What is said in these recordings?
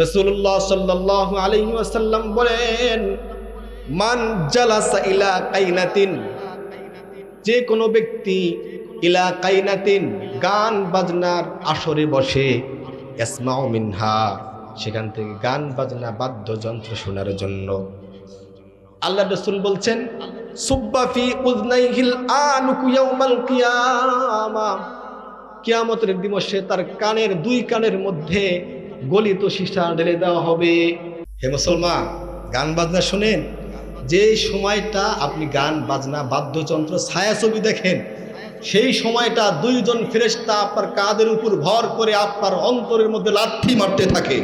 রাসূলুল্লাহ সাল্লাল্লাহু আলাইহি ওয়াসাল্লাম বলেন, মান জালাসা ইলা কাইনাতিন, যে কোনো ব্যক্তি ইলা কাইনাতিন গান বাজনার আসরে বসে, ইয়াসমাউ মিনহা, সেখান থেকে গান বাজনা বাদ্যযন্ত্র শোনার জন্য, আল্লাহ রাসূল বলছেন, সুব্বা ফি উযনাইহিল আনুকু ইয়াউমাল কিয়ামা, কিয়ামতের দিবসে তার কানের, দুই কানের মধ্যে গলিত সীসা ঢেলে দেওয়া হবে। হে মুসলমান, গান বাজনা শুনেন, যে সময়টা আপনি গান বাজনা বাদ্যযন্ত্র ছায়াছবি দেখেন, সেই সময়টা দুইজন ফেরেশতা আপনার কাঁধের উপর ভর করে আপনার অন্তরের মধ্যে লাথি মারতে থাকে।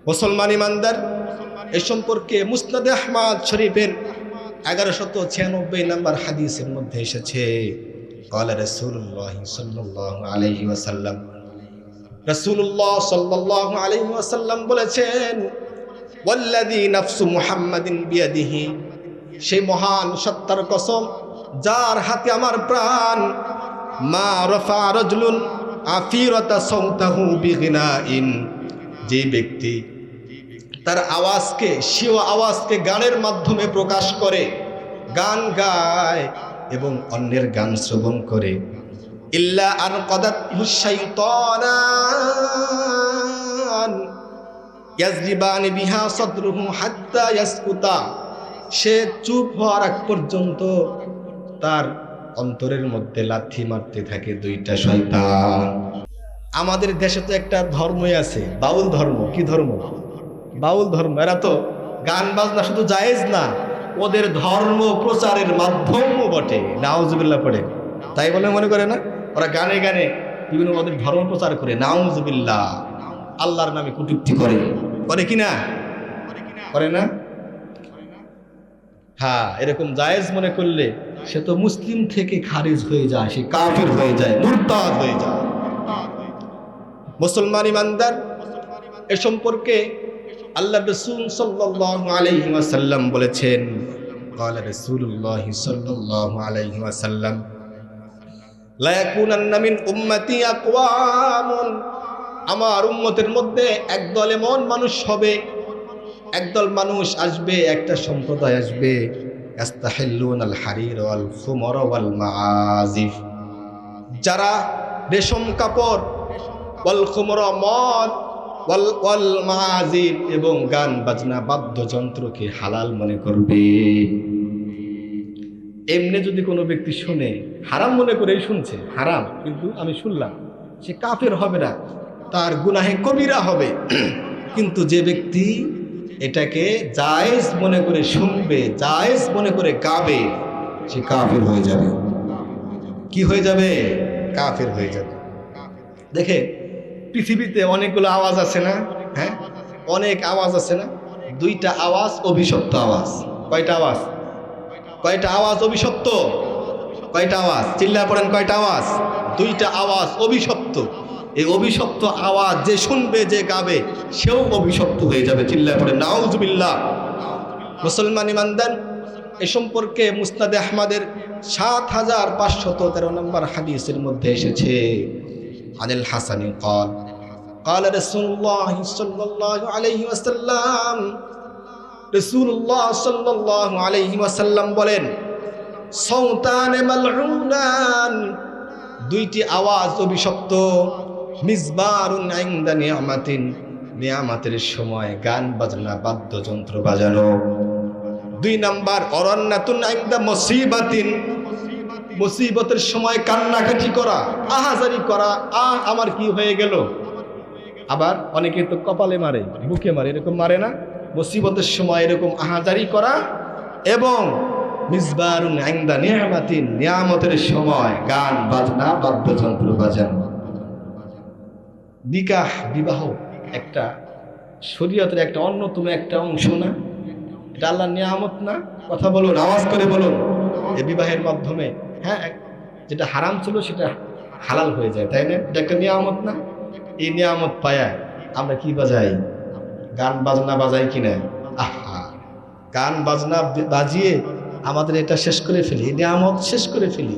মুসলমান ইমানদার, এ সম্পর্কে মুসনাদে আহমদ শরীফের 1196 নম্বর হাদিসের মধ্যে এসেছে, ক্বালা রাসূলুল্লাহ সাল্লাল্লাহু আলাইহি ওয়াসাল্লাম, রাসূলুল্লাহ সাল্লাল্লাহু আলাইহি ওয়াসাল্লাম বলেছেন, ওয়াল্লাযী নাফসু মুহাম্মাদিন বিয়াদিহি, সেই মহান সত্তার কসম যার হাতে আমার প্রাণ, মা রাফা রাজুলুন আফিরাতা সাউতাহু বিগিনাইন, যে ব্যক্তি তার আওয়াজকে, স্বীয় আওয়াজকে গানের মাধ্যমে প্রকাশ করে, গান গায় এবং অন্যের গান শ্রবণ করে, ইল্লা আন কাদাতহু শাইতানান ইয়াজরিবানি বিহা সাদরুহু হাত্তা ইয়াসকুতা, সে চুপ হওয়ার আগ পর্যন্ত তার অন্তরের মধ্যে লাথি মারতে থাকে দুইটা শয়তান। আমাদের দেশে তো একটা ধর্মই আছে, বাউল ধর্ম। কি ধর্ম? বাউল ধর্ম। এরা তো গান বাজনা শুধু জায়েজ না, ওদের ধর্ম প্রচারের মাধ্যমও বটে। নাউজুবিল্লাহ পড়ে, তাই বলে মনে করে না? ওরা গানে গানে বিভিন্ন ওদের ধর্ম প্রচার করে, নাউজুবিল্লাহ, আল্লাহর নামে কটূক্তি করে, করে কিনা? করে না? হ্যাঁ, এরকম জায়েজ মনে করলে সে তো মুসলিম থেকে খারিজ হয়ে যায়, সে কাফির হয়ে যায়, মুরতাদ হয়ে যায়। মুসলমান ইমানদার, এ সম্পর্কে আল্লাহ রাসূল সাল্লাল্লাহু আলাইহি ওয়াসাল্লাম বলেছেন, ক্বালা রাসূলুল্লাহ সাল্লাল্লাহু আলাইহি ওয়াসাল্লাম, লা ইয়াকুনান্না মিন উম্মতি আকওয়ামুন, আমার উম্মতের মধ্যে একদল এমন মানুষ হবে, একদল মানুষ আসবে, একটা সম্প্রদায় আসবে, ইস্তাহিল্লুনাল হারির ওয়াল খুমর ওয়াল মাআজিফ, যারা রেশম কাপড়, ওয়াল খুমর মদ, ওয়াল মাআজিফ এবং গান বাজনা বাদ্যযন্ত্রকে হালাল মনে করবে। এমনি যদি কোনো ব্যক্তি শুনে, হারাম মনে করে শুনছে, হারাম কিন্তু আমি শুনলাম, সে কাফের হবে না, তার গুনাহে কবিরা হবে। কিন্তু যে ব্যক্তি এটাকে জায়েজ মনে করে শুনবে, জায়েজ মনে করে গাবে, সে কাফের হয়ে যাবে। কি হয়ে যাবে? কাফের হয়ে যাবে। দেখে, পৃথিবীতে অনেকগুলো আওয়াজ আছে না? হ্যাঁ, অনেক আওয়াজ আছে না? দুইটা আওয়াজ অভিশপ্ত আওয়াজ। কয়টা আওয়াজ? কয়টা আওয়াজ অভিশপ্ত? কয়টা আওয়াজ? চিল্লা পড়েন, কয়টা আওয়াজ? দুইটা আওয়াজ অভিশপ্ত। এই অভিশপ্ত আওয়াজ যে শুনবে, যে গাবে, সেও অভিশপ্ত হয়ে যাবে। চিল্লা পড়েন নাউজুবিল্লাহ। মুসলমান ইমানদার, এ সম্পর্কে মুসনাদে আহমদের 7513 নম্বর হাদিসের মধ্যে এসেছে, আনিল হাসানি ক্বাল, ক্বালা রাসূলুল্লাহ সাল্লাল্লাহু আলাইহি ওয়াসাল্লাম, রাসূলুল্লাহ সাল্লাল্লাহু আলাইহি ওয়াসাল্লাম বলেন, সাউতানে মালউনান, দুইটি আওয়াজ অভিশপ্ত, মিজবারুন ইনদা নিয়ামাতিন, নিয়ামতের সময় গান বাজনা বাদ্যযন্ত্র বাজানো। 2 নাম্বার, অরন্নাতুন ইনদা মুসিবাতিন, মুসিবতের সময় কান্নাকাটি করা, আহাজারি করা, আমার কি হয়ে গেল। আবার অনেকে তো কপালে মারে, বুকে মারে, এরকম মারে না? মুসিবতের সময় এরকম আহাজারি করা। এবং মিজবারুন ইনদা নিয়ামাতিন, নিয়ামতের সময় গান বাজনা বাদ্যযন্ত্র বাজানো। নিকাহ, বিবাহ একটা শরীয়তের একটা অন্যতম একটা অংশ না? এটা আল্লাহর নিয়ামত না? কথা বলুন, আওয়াজ করে বলুন। এই বিবাহের মাধ্যমে, হ্যাঁ, যেটা হারাম ছিল সেটা হালাল হয়ে যায়, তাই না? এটা একটা নিয়ামত না? এই নিয়ামত পায়া আমরা কি বাজাই? গান বাজনা বাজাই কিনা? আহা, গান বাজনা বাজিয়ে আমাদের এটা শেষ করে ফেলি, এই নিয়ামত শেষ করে ফেলি।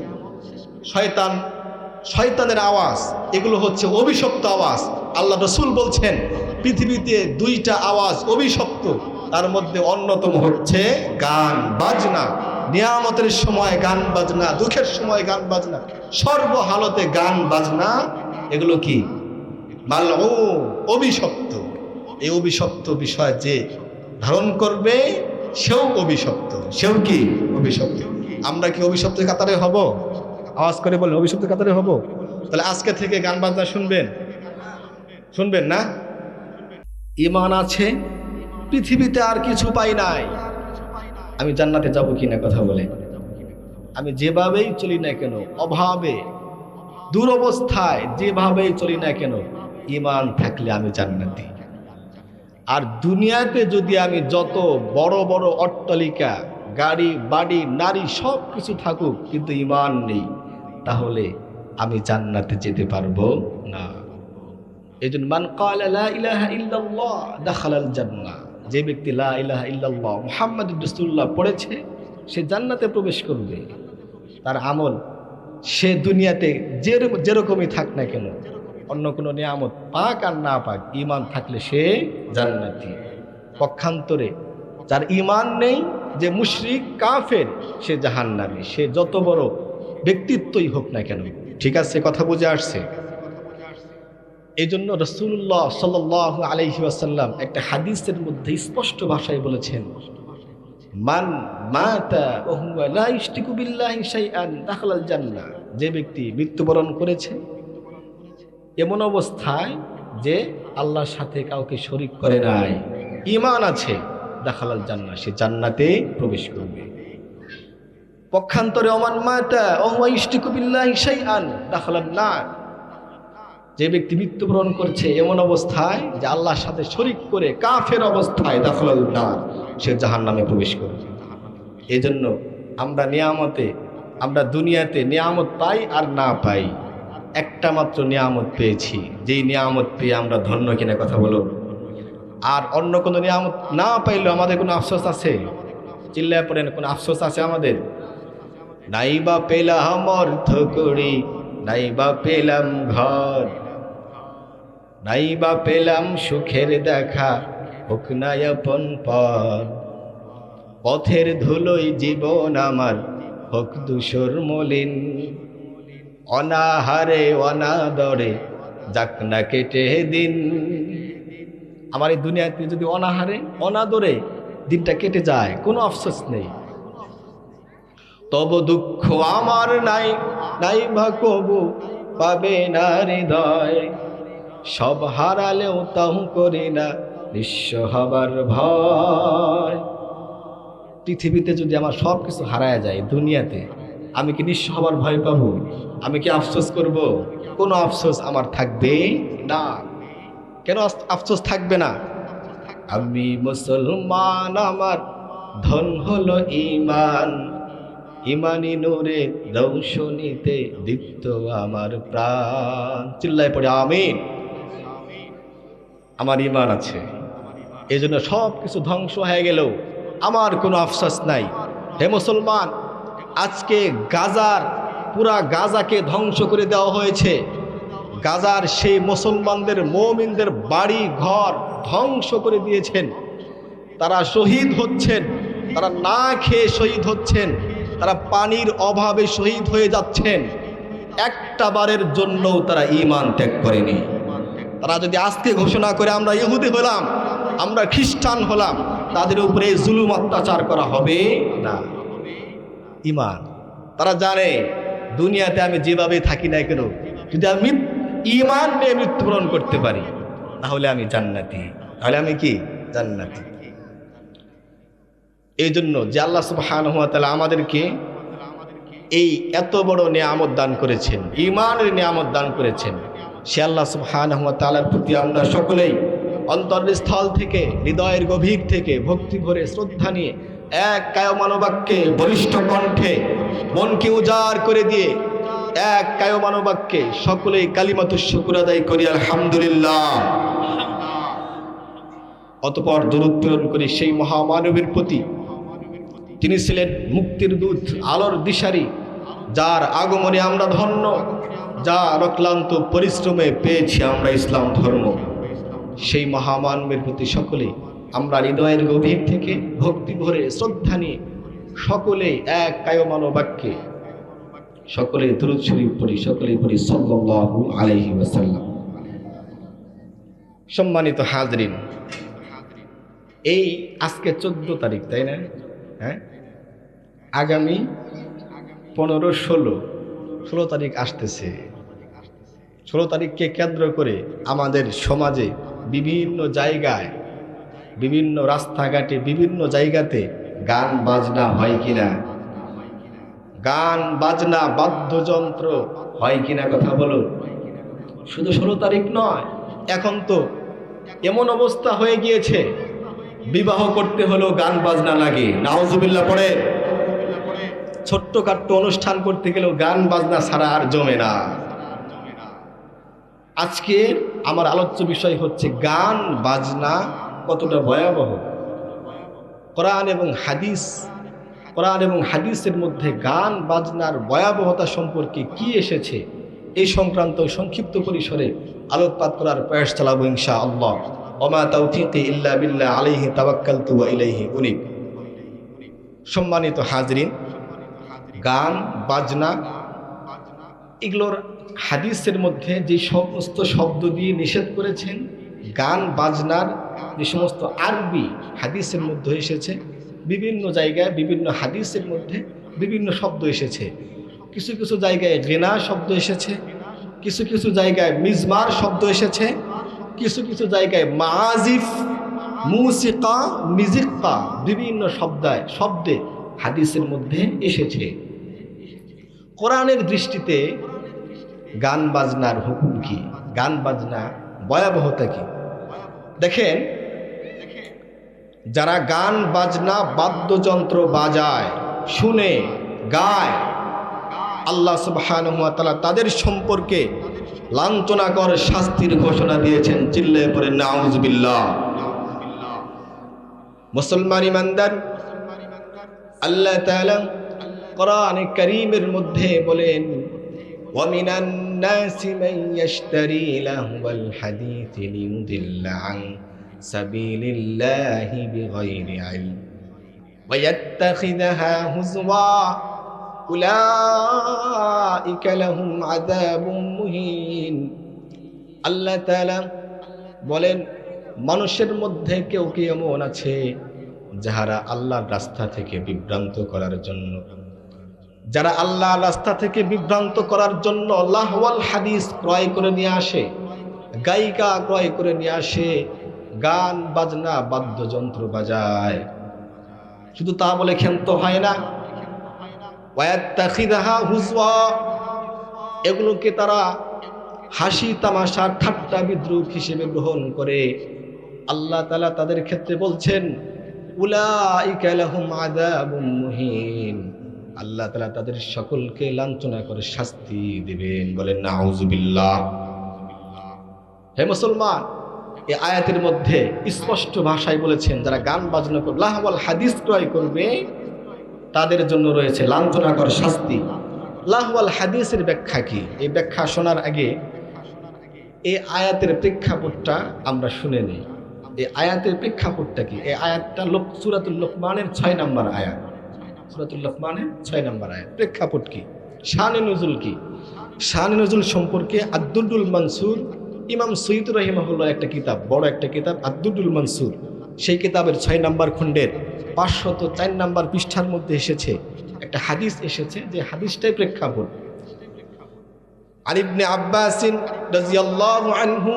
শয়তানের আওয়াজ, এগুলো হচ্ছে অভিশপ্ত আওয়াজ। আল্লাহ রসুল বলছেন পৃথিবীতে দুইটা আওয়াজ অভিশপ্ত, তার মধ্যে অন্যতম হচ্ছে গান বাজনা। নিয়ামতের সময় গান বাজনা, দুঃখের সময় গান বাজনা, সর্বহালতে গান বাজনা, এগুলো কি মালউন, অভিশপ্ত। এই অভিশপ্ত বিষয় যে ধারণ করবে সেও অভিশপ্ত, সেও কি অভিশপ্ত। আমরা কি অভিশপ্তের কাতারে হব? আওয়াজ করে বলেন, অভিশপ্তের কাতারে হব? তাহলে আজকে থেকে গান বাজনা শুনবেন, শুনবেন না? ঈমান আছে, পৃথিবীতে আর কিছু পাই নাই, আমি জান্নাতে যাব কিনা কথা বলে। আমি যেভাবেই চলি না কেন, অভাবে দুরবস্থায় যেভাবেই চলি না কেন, ঈমান থাকলে আমি জান্নাতি। আর দুনিয়াতে যদি আমি যত বড় বড় অট্টালিকা, গাড়ি বাড়ি নারী সব কিছু থাকুক, কিন্তু ঈমান নেই, তাহলে আমি জান্নাতে যেতে পারবো না। এই জন্য মান ক্বালা লা ইলাহা ইল্লাল্লাহ দাখালাল জান্নাহ, যে ব্যক্তি লা ইলাহা ইল্লাল্লাহ মুহাম্মাদুর রাসূলুল্লাহ পড়েছে সে জান্নাতে প্রবেশ করবে। তার আমল সে দুনিয়াতে যেরকমই থাক না কেন, অন্য কোনো নিয়ামত পাক আর না পাক, ঈমান থাকলে সে জান্নাতি। পক্ষান্তরে যার ঈমান নেই, যে মুশরিক কাফের, সে জাহান্নামী, সে যত বড় ব্যক্তিত্বই হোক না কেন। ঠিক আছে, কথা বুঝে আসছে? এই জন্য রাসূলুল্লাহ সাল্লাল্লাহু আলাইহি ওয়াসাল্লাম একটা হাদিসের মধ্যে স্পষ্ট ভাষায় বলেছেন, মান মাতা ওয়া হুয়া লা ইশরিকু বিল্লাহি শাইআন দাখালাল জান্নাহ, যে ব্যক্তি মৃত্যুবরণ করেছে এমন অবস্থায় যে আল্লাহর সাথে কাউকে শরীক করে নাই, ঈমান আছে, দাখালাল জান্নাহ, সে জান্নাতে প্রবেশ করবে। পক্ষান্তরে ওমান মাতা ওয়া হুয়া ইশরিকু বিল্লাহি শাইআন দাখালান নার, যে ব্যক্তি মৃত্যুবরণ করছে এমন অবস্থায় যে আল্লাহর সাথে শরীক করে কাফের অবস্থায়, দাখালাল নার, সে জাহান্নামে প্রবেশ করবে। এই জন্য আমরা নিয়ামতে, আমরা দুনিয়াতে নিয়ামত পাই আর না পাই, একটা মাত্র নিয়ামত পেয়েছি, যেই নিয়ামত পেয়ে আমরা ধন্য কিনা কথা বলো। আর অন্য কোনো নিয়ামত না পাইলেও আমাদের কোনো আফসোস আছে? চিল্লায় পড়েন, কোনো আফসোস আছে আমাদের? নাইবা পেলাম অর্থ করি, নাইবা পেলাম ঘর, নাইবা পেলাম সুখের দেখা, হোক না আপন পর, পথের ধুলোই জীবন আমার হোক ধূসর মলিন, অনাহারে অনাদরে যাক না কেটে দিন। আমার এই দুনিয়াতে যদি অনাহারে অনাদরে দিনটা কেটে যায়, কোনো আফসোস নেই। তব দুঃখ আমার নাই, নাই বা কবু পাবে না হৃদয়, সব হারালেও তাও করি না নিঃস্ব হবার ভয়। পৃথিবীতে যদি আমার সব কিছু হারায় যায়, দুনিয়াতে আমি কি নিঃস্ব হবার ভয় পাবো? আমি কি আফসোস করব? কোনো আফসোস আমার থাকবে না। কেন আফসোস থাকবে না? আমি মুসলমান, আমার ধন হলো ঈমান, ঈমানি নূরে রৌশনীতে দীপ্ত আমার প্রাণ। চিল্লায় পড়ে আমিন। আমার ঈমান আছে, এই জন্য সব কিছু ধ্বংস হয়ে গেলেও আমার কোনো আফসোস নাই। হে মুসলমান, আজকে গাজার পুরা গাজাকে ধ্বংস করে দেওয়া হয়েছে। গাজার সেই মুসলমানদের, মুমিনদের বাড়ি ঘর ধ্বংস করে দিয়েছেন। তারা শহীদ হচ্ছেন, তারা না খেয়ে শহীদ হচ্ছেন, তারা পানির অভাবে শহীদ হয়ে যাচ্ছেন। একটা বারের জন্যও তারা ঈমান ত্যাগ করেনি। তারা যদি আজকে ঘোষণা করে আমরা ইহুদি হলাম, আমরা খ্রিস্টান হলাম, তাদের উপরে জুলুম অত্যাচার করা হবে না। ঈমান, তারা জানে দুনিয়াতে আমি যেভাবে থাকি না কেন, যদি আমি ঈমান নিয়ে মৃত্যুবরণ করতে পারি, তাহলে আমি জান্নাতি। তাহলে আমি কি? জান্নাতি। এই জন্য যে আল্লাহ সুবহানাহু ওয়া তাআলা আমাদেরকে এই এত বড় নিয়ামত দান করেছেন, ঈমানের নিয়ামত দান করেছেন, সে আল্লাহ সুবহানাহু ওয়া তাআলার প্রতি আমরা সকলেই অন্তরস্থল থেকে, হৃদয়ের গভীর থেকে ভক্তি ভরে শ্রদ্ধা নিয়ে এক কায়মান বাক্যে, বলিষ্ঠ কণ্ঠে, মনকে উজাড় করে দিয়ে এক কায়মান বাক্যে সকলেই কালিমাতুশ শুকর আদায় করি আলহামদুলিল্লাহ। অতঃপর দরুদ প্রেরণ করি সেই মহামানবের প্রতি, তিনি ছিলেন মুক্তির দূত, আলোর দিশারি, যার আগমনে আমরা ধন্য, যার অক্লান্ত পরিশ্রমে পেয়েছি আমরা ইসলাম ধর্ম, সেই মহামানবের প্রতি সকলে আমরা হৃদয়ের গভীর থেকে ভক্তি ভরে শ্রদ্ধা নিয়ে সকলে এক কায়মান বাক্যে সকলে দুরূদ শরীফ পড়ি, সকলেই পড়ি সাল্লাল্লাহু আলাইহি ওয়াসাল্লাম। সম্মানিত হাজরিন, এই আজকে 14 তারিখ, তাই না? হ্যাঁ, আগামী 15, 16 তারিখ আসতেছে। 16 তারিখকে কেন্দ্র করে আমাদের সমাজে বিভিন্ন জায়গায়, বিভিন্ন রাস্তাঘাটে, বিভিন্ন জায়গাতে গান বাজনা হয় কিনা? গান বাজনা বাদ্যযন্ত্র হয় কিনা কথা বলুন। শুধু 16 তারিখ নয়, এখন তো এমন অবস্থা হয়ে গিয়েছে বিবাহ করতে হলেও গান বাজনা লাগে। নাউজুবিল্লাহ পড়ে। ছোট্টখাট্ট অনুষ্ঠান করতে গেলেও গান বাজনা ছাড়া আর জমে না। আজকে আমার আলোচ্য বিষয় হচ্ছে গান বাজনা কতটা ভয়াবহ। কোরআন এবং হাদিসের মধ্যে গান বাজনার ভয়াবহতা সম্পর্কে কি এসেছে, এই সংক্রান্ত সংক্ষিপ্ত পরিসরে আলোকপাত করার প্রয়াস চালাবো ইনশাআল্লাহ। ওমা তাওফীকি ইল্লা বিল্লাহ আলাইহি তাওয়াক্কালতু ওয়া ইলাইহি উনীব। সম্মানিত হাজরিন, গান বাজনা এগুলোর হাদিসের মধ্যে যে সমস্ত শব্দ দিয়ে নিষেধ করেছেন, গান বাজনার যে সমস্ত আরবি হাদিসের মধ্যে এসেছে, বিভিন্ন জায়গায় বিভিন্ন হাদিসের মধ্যে বিভিন্ন শব্দ এসেছে। কিছু কিছু জায়গায় গিনা শব্দ এসেছে, কিছু কিছু জায়গায় মিজমার শব্দ এসেছে, কিছু কিছু জায়গায় মাজিফ, মুসিকা, মিজিকা বিভিন্ন শব্দে হাদিসের মধ্যে এসেছে। কোরআনের দৃষ্টিতে গান বাজনার হুকুম কি? গান বাজনা ভয়াবহতা কি? দেখেন, যারা গান বাজনা বাদ্যযন্ত্র বাজায়, শুনে, গায়, আল্লাহ সুবহানাহু ওয়া তাআলা তাদের সম্পর্কে লাঞ্ছনাকর শাস্তির ঘোষণা দিয়েছেন। চিল্লায়ে পড়ে নাউজুবিল্লাহ। মুসলমান ইমানদার, আল্লাহ তাআলা কোরআনে কারীমের মধ্যে বলেন, ওয়া মিনান নাসি মান ইয়াশতারি লাহওয়াল হাদিসি লিয়ুদিল্লা আন সাবিলিল্লাহি বিগাইরি ইলম ওয়া ইয়াত্তাখিযাহা হুজওয়া উলাইকা লাহুম আযাবুম মুহিন। আল্লাহ তাআলা বলেন, মানুষের মধ্যে কেউ কি এমন আছে যারা আল্লাহর রাস্তা থেকে বিভ্রান্ত করার জন্য, যারা আল্লাহর রাস্তা থেকে বিভ্রান্ত করার জন্য লাহওয়াল হাদিস ক্রয় করে নিয়ে আসে, গায়িকা ক্রয় করে নিয়ে আসে, গান বাজনা বাদ্যযন্ত্র বাজায়। শুধু তা বলে ক্ষান্ত হয় না, ওয়ায়াত্তাখিযাহা হুজওয়া, এগুলোকে তারা হাসি তামাশা ঠাট্টা বিদ্রুপ হিসেবে গ্রহণ করে। আল্লাহ তাআলা তাদের ক্ষেত্রে বলছেন, উলাইকা লাহুম আযাবুম মুহিন, আল্লাহ তাআলা তাদের সকলকে লাঞ্ছনা করে শাস্তি দিবেন। বলেন নাউজুবিল্লাহ। হে মুসলমান, এই আয়াতের মধ্যে স্পষ্ট ভাষায় বলেছেন, যারা গান বাজনা করবে, লাহওয়াল হাদিস ক্রয় করবে, তাদের জন্য রয়েছে লাঞ্ছনাকর শাস্তি। লাহওয়াল হাদিসের ব্যাখ্যা কি? এই ব্যাখ্যা শোনার আগে এই আয়াতের প্রেক্ষাপটটা আমরা শুনে নিই। এই আয়াতের প্রেক্ষাপটটা কি? এই আয়াতটা সূরাতুল লুকমানের 6 নম্বর আয়াত। সূরাতুল লুকমানের 6 নম্বর আয়াত। প্রেক্ষাপট কি? শানে নুজুল কি? শানে নুজুল সম্পর্কে আদ-দুররুল মানসুর, ইমাম সৈয়দ রাহিমাহুল্লাহ একটা কিতাব, বড় একটা কিতাব আদ-দুররুল মানসুর, সেই কিতাবের 6 নম্বর খণ্ডের 504 নম্বর পৃষ্ঠার মধ্যে এসেছে একটা হাদিস এসেছে, যে হাদিসটাই প্রেক্ষাপট। আন ইবনে আব্বাস রাদিয়াল্লাহু আনহু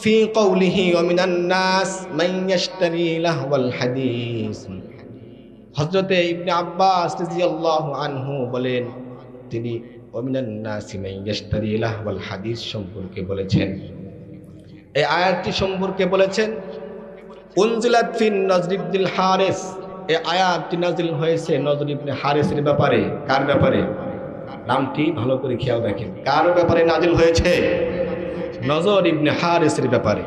ফি কওলিহি ওয়া মিনান নাস মান ইয়াশতারি লাহওয়াল হাদিস। হযরতে ইবনে আব্বাস রাদিয়াল্লাহু আনহু বলেন, তিনি ওয়া মিনান নাস মান ইয়াশতারি লাহওয়াল হাদিস সম্পর্কে বলেছেন। এই আয়াতটি সম্পর্কে বলেছেন, উনজিলাত ফিন নজর ইবনুল হারিস। এই আয়াতটি নাজিল হয়েছে নজর ইবনে হারিসের ব্যাপারে। কার ব্যাপারে? নামটি ভালো করে খেয়াল রাখেন। কার ব্যাপারে নাজিল হয়েছে? নজর ইবনে হারিসের ব্যাপারে।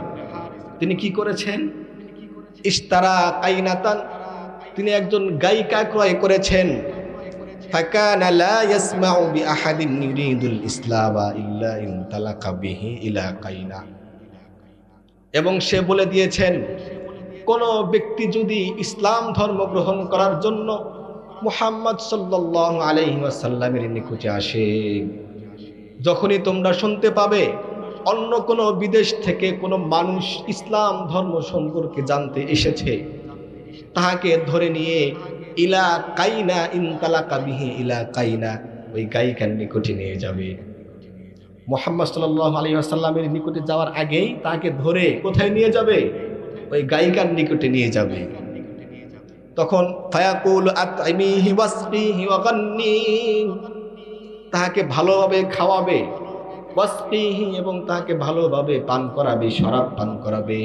তিনি কি করেছেন? ইশতারা কাইনাতান, তিনি একজন গায়িকা ক্রয় করেছেন। ফাকানা লা ইয়াসমাউ বিআহাদিন ইউরিদুল ইসলামা ইল্লা ইনতালাকা বিহি ইলা কাইনা। এবং সে বলে দিয়েছেন, কোন ব্যক্তি যদি ইসলাম ধর্ম গ্রহণ করার জন্য মুহাম্মদ সাল্লাল্লাহু আলাইহি ওয়াসাল্লামের নিকটে আসে, যখনই তোমরা শুনতে পাবে অন্য কোনো বিদেশ থেকে কোনো মানুষ ইসলাম ধর্ম সম্পর্কে জানতে এসেছে, তাহাকে ধরে নিয়ে ইলা কাইনা ইনতালাকা বিহি ইলা কাইনা, ওই গায়িকার নিকটে নিয়ে যাবে। মুহাম্মদ সাল্লাল্লাহু আলাইহি ওয়াসাল্লামের নিকটে যাওয়ার আগেই তাকে ধরে কোথায় নিয়ে যাবে? ওই গায়িকার নিকটে নিয়ে যাবে। তখন ফায়াকুল আতইমিহি ওয়াসকিহি ওয়া গান্নি, তাকে ভালোভাবে খাওয়াবে, ওয়াসকিহি এবং তাকে ভালোভাবে পান করাবে, শরাব পান করাবে,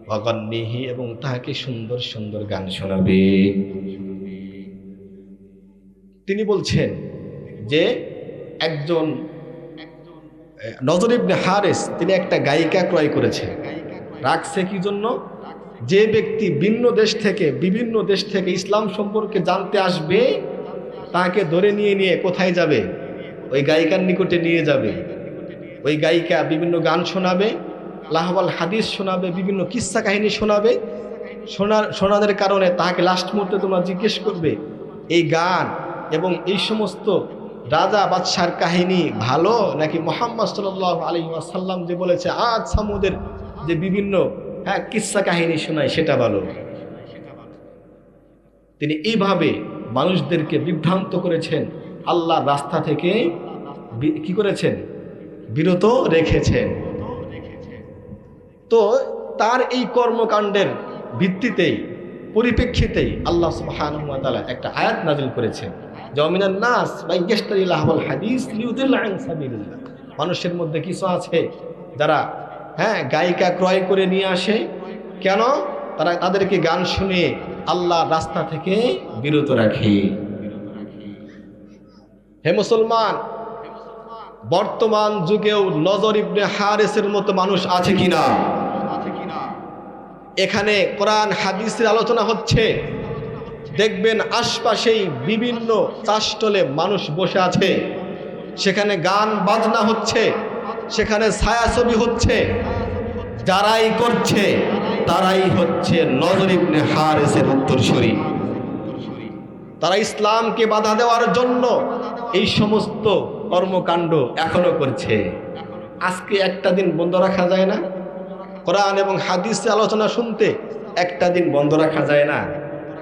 ওয়া গান্নিহি এবং তাকে সুন্দর সুন্দর গান শোনাবে। তিনি বলছেন যে একজন নজর ইবনে হারিস তিনি একটা গায়িকা ক্রয় করেছে, রাখছে কি জন্য? যে ব্যক্তি বিভিন্ন দেশ থেকে ইসলাম সম্পর্কে জানতে আসবে, তাকে ধরে নিয়ে নিয়ে কোথায় যাবে? ওই গায়িকার নিকটে নিয়ে যাবে। ওই গায়িকা বিভিন্ন গান শোনাবে, লাহওয়াল হাদিস শোনাবে, বিভিন্ন কিস্সা কাহিনী শোনাবে। শোনানোর কারণে তাকে লাস্ট মুহূর্তে তোমরা জিজ্ঞেস করবে, এই গান এবং এই সমস্ত রাজা বাদশার কাহিনী ভালো নাকি মুহাম্মদ সাল্লাল্লাহু আলাইহি ওয়াসাল্লাম যে বলেছে আদ সামুদের যে বিভিন্ন কিস্সা কাহিনী শোনায় সেটা ভালো? তিনি এইভাবে মানুষদেরকে বিভ্রান্ত করেছেন, আল্লাহর রাস্তা থেকে কি করেছেন? বিরত রেখেছেন। তো তার এই কর্মকাণ্ডের ভিত্তিতেই, পরিপ্রেক্ষিতেই আল্লাহ সুবহানাহু ওয়া তাআলা একটা আয়াত নাযিল করেছেন, জামিনান নাস মান ইয়াশতারি লাহওয়াল হাদিস লিউদিল্লা আন সাবিলিল্লাহ। মানুষের মধ্যে কিছু আছে যারা গায়িকা ক্রয় করে নিয়ে আসে। কেন? তারা তাদেরকে গান শুনিয়ে আল্লাহর রাস্তা থেকে বিরত রাখে। হে মুসলমান, বর্তমান যুগেও নজর ইবনে হারিসের মতো মানুষ আছে কিনা? এখানে কোরআন হাদিসের আলোচনা হচ্ছে, দেখবেন আশপাশেই বিভিন্ন চাষটলে মানুষ বসে আছে, সেখানে গান বাজনা হচ্ছে, সেখানে ছায়াছবি হচ্ছে। যারাই করছে তারাই হচ্ছে নজর ইবনে হারিসের উত্তরসূরি। তারা ইসলামকে বাধা দেওয়ার জন্য এই সমস্ত কর্মকাণ্ড এখনো করছে। আজকে একটা দিন বন্ধ রাখা যায় না? কোরআন এবং হাদিসে আলোচনা শুনতে একটা দিন বন্ধ রাখা যায় না?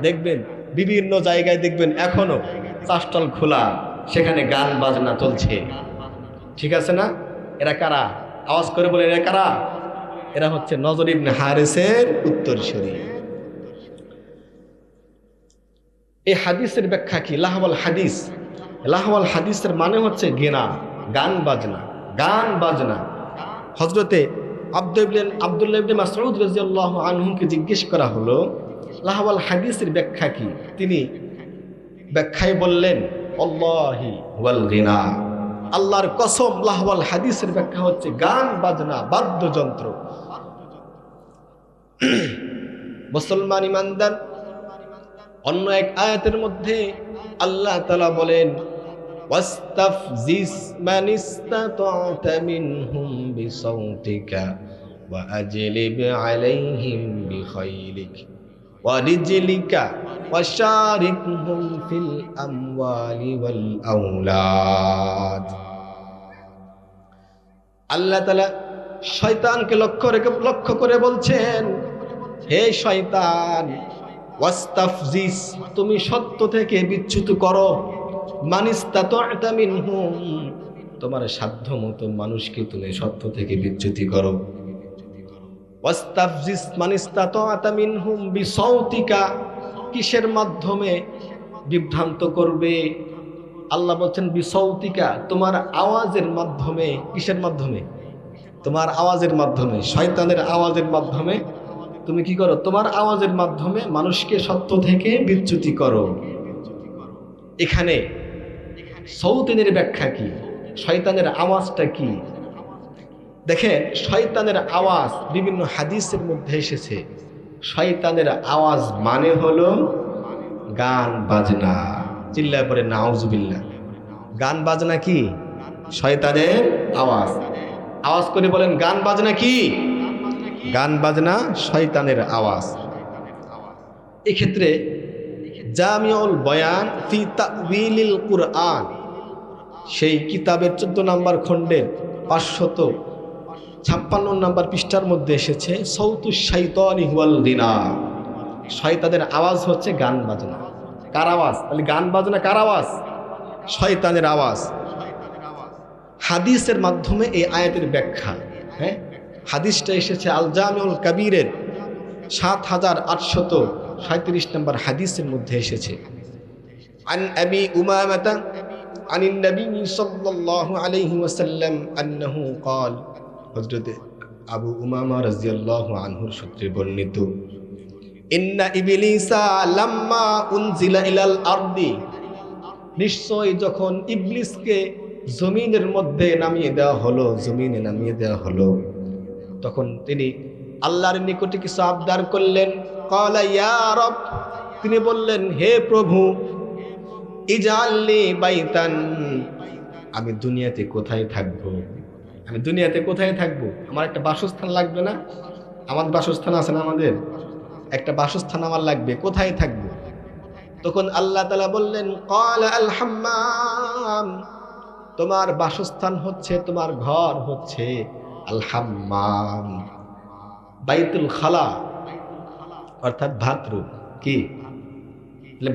দেখবেন বিভিন্ন জায়গায় দেখবেন এখনো চাষটল খোলা, সেখানে গান বাজনা চলছে। ঠিক আছে না? এরা কারা? আওয়াজ করে বলে এরা কারা? এরা হচ্ছে নজর ইবনে হারিসের উত্তরসূরি। এই হাদিসের ব্যাখ্যা কি? লাহওয়াল হাদিস, লাহওয়াল হাদিসের মানে হচ্ছে গেনা, গান বাজনা, গান বাজনা। হযরতে আব্দুল্লাহ ইবনে মাসউদ রাদিয়াল্লাহু আনহুকে জিজ্ঞেস করা হলো লাহওয়াল হাদিসের ব্যাখ্যা কি? তিনি ব্যাখ্যায় বললেন, আল্লাহি ওয়াল গিনা, আল্লাহর কসম, লাহওয়াল হাদিসের ব্যাখ্যা হচ্ছে গান বাজনা, বাদ্যযন্ত্র। মুসলমান ইমানদার, অন্য এক আয়াতের মধ্যে আল্লাহ তাআলা বলেন, ওয়াস্তাফজিস মান ইসতাতা'তা মিনহুম বিসাউতিকা ওয়া আজলিব আলাইহিম বিখাইলিক ওয়া রিজলিকা ওয়াশারিকহুম ফিল আমওয়ালি ওয়াল আওলাদ। আল্লাহ তাআলা শয়তানকে লক্ষ্য করে বলছেন, হে শয়তান, ওয়াস্তাফজিস, তুমি সত্য থেকে বিচ্যুত করো, মানিস্তাতা'তা মিনহুম, তোমার সাধ্য মতো মানুষকে তুমি সত্য থেকে বিচ্যুতি করো। ওয়াস্তাফজিস মানিস্তাতা'তা মিনহুম বিসাউতিকা, কিসের মাধ্যমে বিভ্রান্ত করবে? আল্লাহ বলছেন বিসাউতিকা, তোমার আওয়াজের মাধ্যমে। কিসের মাধ্যমে? তোমার আওয়াজের মাধ্যমে, শয়তানের আওয়াজের মাধ্যমে তুমি কি করো? তোমার আওয়াজের মাধ্যমে মানুষকে সত্য থেকে বিচ্যুতি করো। এখানে সৌতিনের ব্যাখ্যা কি? শয়তানের আওয়াজটা কি? দেখেন, শয়তানের আওয়াজ বিভিন্ন হাদিসের মধ্যে এসেছে। শয়তানের আওয়াজ মানে হলো গান বাজনা, চিল্লায় পড়ে নাউজুবিল্লাহ। গান বাজনা কি? শয়তানের আওয়াজ। আওয়াজ করে বলেন গান বাজনা কি? গান বাজনা শয়তানের আওয়াজ। এক্ষেত্রে জামিউল বয়ান ফি তা'ওয়িলিল কুরআন, সেই কিতাবের 14 নম্বর খণ্ডের 556 নম্বর পৃষ্ঠার মধ্যে এসেছে সাউতুশ শাইতানি হুয়াল গিনা, শয়তানের আওয়াজ হচ্ছে গান বাজনা। কার আওয়াজ? তাহলে গান বাজনা কার আওয়াজ? শয়তানের আওয়াজ। হাদিসের মাধ্যমে এই আয়াতের ব্যাখ্যা, হ্যাঁ, হাদিসটা এসেছে আল জামিউল কাবীরের 7837 নম্বর হাদিসের মধ্যে এসেছে। আন আবি উমামাতা আনিন নবী সাল্লাল্লাহু আলাইহি ওয়াসাল্লাম আন্নাহু ক্বাল, হযরত আবু উমামা রাদিয়াল্লাহু আনহুর সূত্রে বর্ণিত, ইন্না ইবলিসা লাম্মা উনজিলা ইলাল আরদি, নিশ্চয় যখন ইবলিসকে জমিনের মধ্যে নামিয়ে দেওয়া হলো, জমিনে নামিয়ে দেওয়া হলো, তখন তিনি আল্লাহর নিকটে কিছু আবদার করলেন। ক্বালা ইয়া রব, তিনি বললেন হে প্রভু, ইজআলনি বাইতান, আমি দুনিয়াতে কোথায় থাকবো? আমি দুনিয়াতে কোথায় থাকবো? আমার একটা বাসস্থান লাগবে না? আমার বাসস্থান আছে না? আমাদের একটা বাসস্থান আমার লাগবে, কোথায় থাকবো? তখন আল্লাহ তাআলা বললেন ক্বালা আল হাম্মাম, তোমার বাসস্থান হচ্ছে, তোমার ঘর হচ্ছে আল হাম্মাম, বাইতুল খালা, অর্থাৎ বাথরুম। কি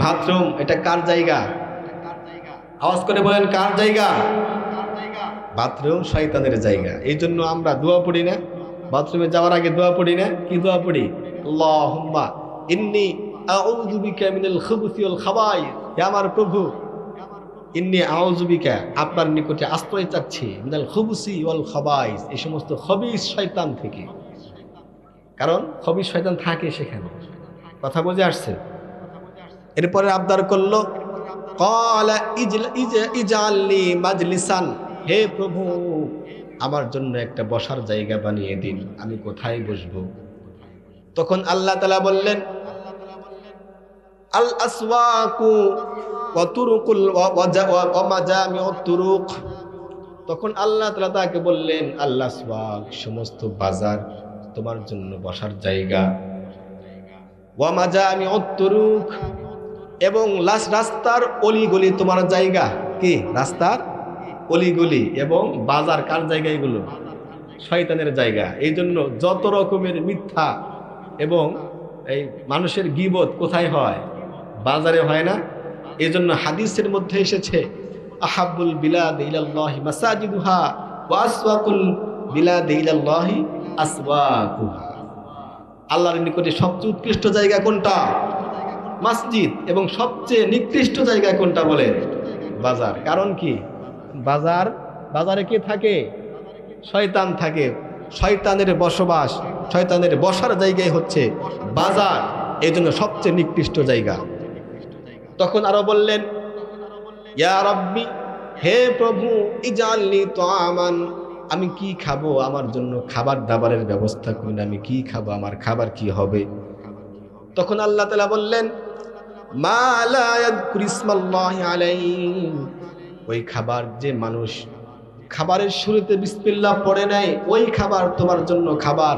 বাথরুম? এটা কার জায়গা? আওয়াজ করে বলেন কার জায়গা? বাথরুম শয়তানের জায়গা। এই জন্য আমরা দোয়া পড়ি না? বাথরুমে যাওয়ার আগে দোয়া পড়ি না? কি দোয়া পড়ি? আল্লাহুম্মা ইন্নী আউযু বিকা মিনাল খুবুসি ওয়াল খাবাইস, হে আমার প্রভু, ইন্নী আউযু বিকা, আপনার নিকটে আশ্রয় চাচ্ছি, মিনাল খুবুসি ওয়াল খাবাইস, এই সমস্ত খবিস শয়তান থেকে। কারণ খবিস শয়তান থাকে সেখানে। কথা বুঝে আসছে? এরপরে আবদার করলো ক্বালা ইজআলনি মাজলিসান, হে প্রভু, আমার জন্য একটা বসার জায়গা বানিয়ে দিন, আমি কোথায় বসবো? তখন আল্লাহ তাআলা বললেন আল আসওয়াকু ওয়া তুরুকুল ওয়া মাজামিউত তুরুক, তখন আল্লাহ তাআলা তাকে বললেন আল আসওয়াক, সমস্ত বাজার তোমার জন্য বসার জায়গা, ওয়া মাজামিউত তুরুক, এবং রাস্তার অলিগলি তোমার জায়গা। কি? রাস্তার অলিগলি এবং বাজার কার জায়গা? এগুলো শয়তানের জায়গা। এই জন্য যত রকমের মিথ্যা এবং এই মানুষের গীবত কোথায় হয়? বাজারে হয় না? এই জন্য হাদিসের মধ্যে এসেছে আহাব্বুল বিলাদি ইলাল্লাহি মাসাজিদুহা ওয়া আসওয়াকুল বিলাদি ইলাল্লাহি আসওয়াকুহা, আল্লাহর নিকটে সবচেয়ে উৎকৃষ্ট জায়গা কোনটা? মসজিদ। এবং সবচেয়ে নিকৃষ্ট জায়গা কোনটা? বলেন বাজার। কারণ কি? বাজারে কে থাকে? শয়তান থাকে। শয়তানের বসবাস, শয়তানের বসার জায়গায় হচ্ছে বাজার, এই জন্য সবচেয়ে নিকৃষ্ট জায়গা। তখন আরো বললেন ইয়া রাব্বি, হে প্রভু, ইজআলনি তুআমান, আমি কি খাবো? আমার জন্য খাবার দাবারের ব্যবস্থা করুন, আমি কি খাবো? আমার খাবার কি হবে? তখন আল্লাহ তাআলা বললেন মা লা ইয়াযকুরু ইসমাল্লাহি আলাইহি, ওই খাবার যে মানুষ খাবারের শুরুতে বিসমিল্লাহ পড়ে নেয়, ওই খাবার তোমার জন্য খাবার।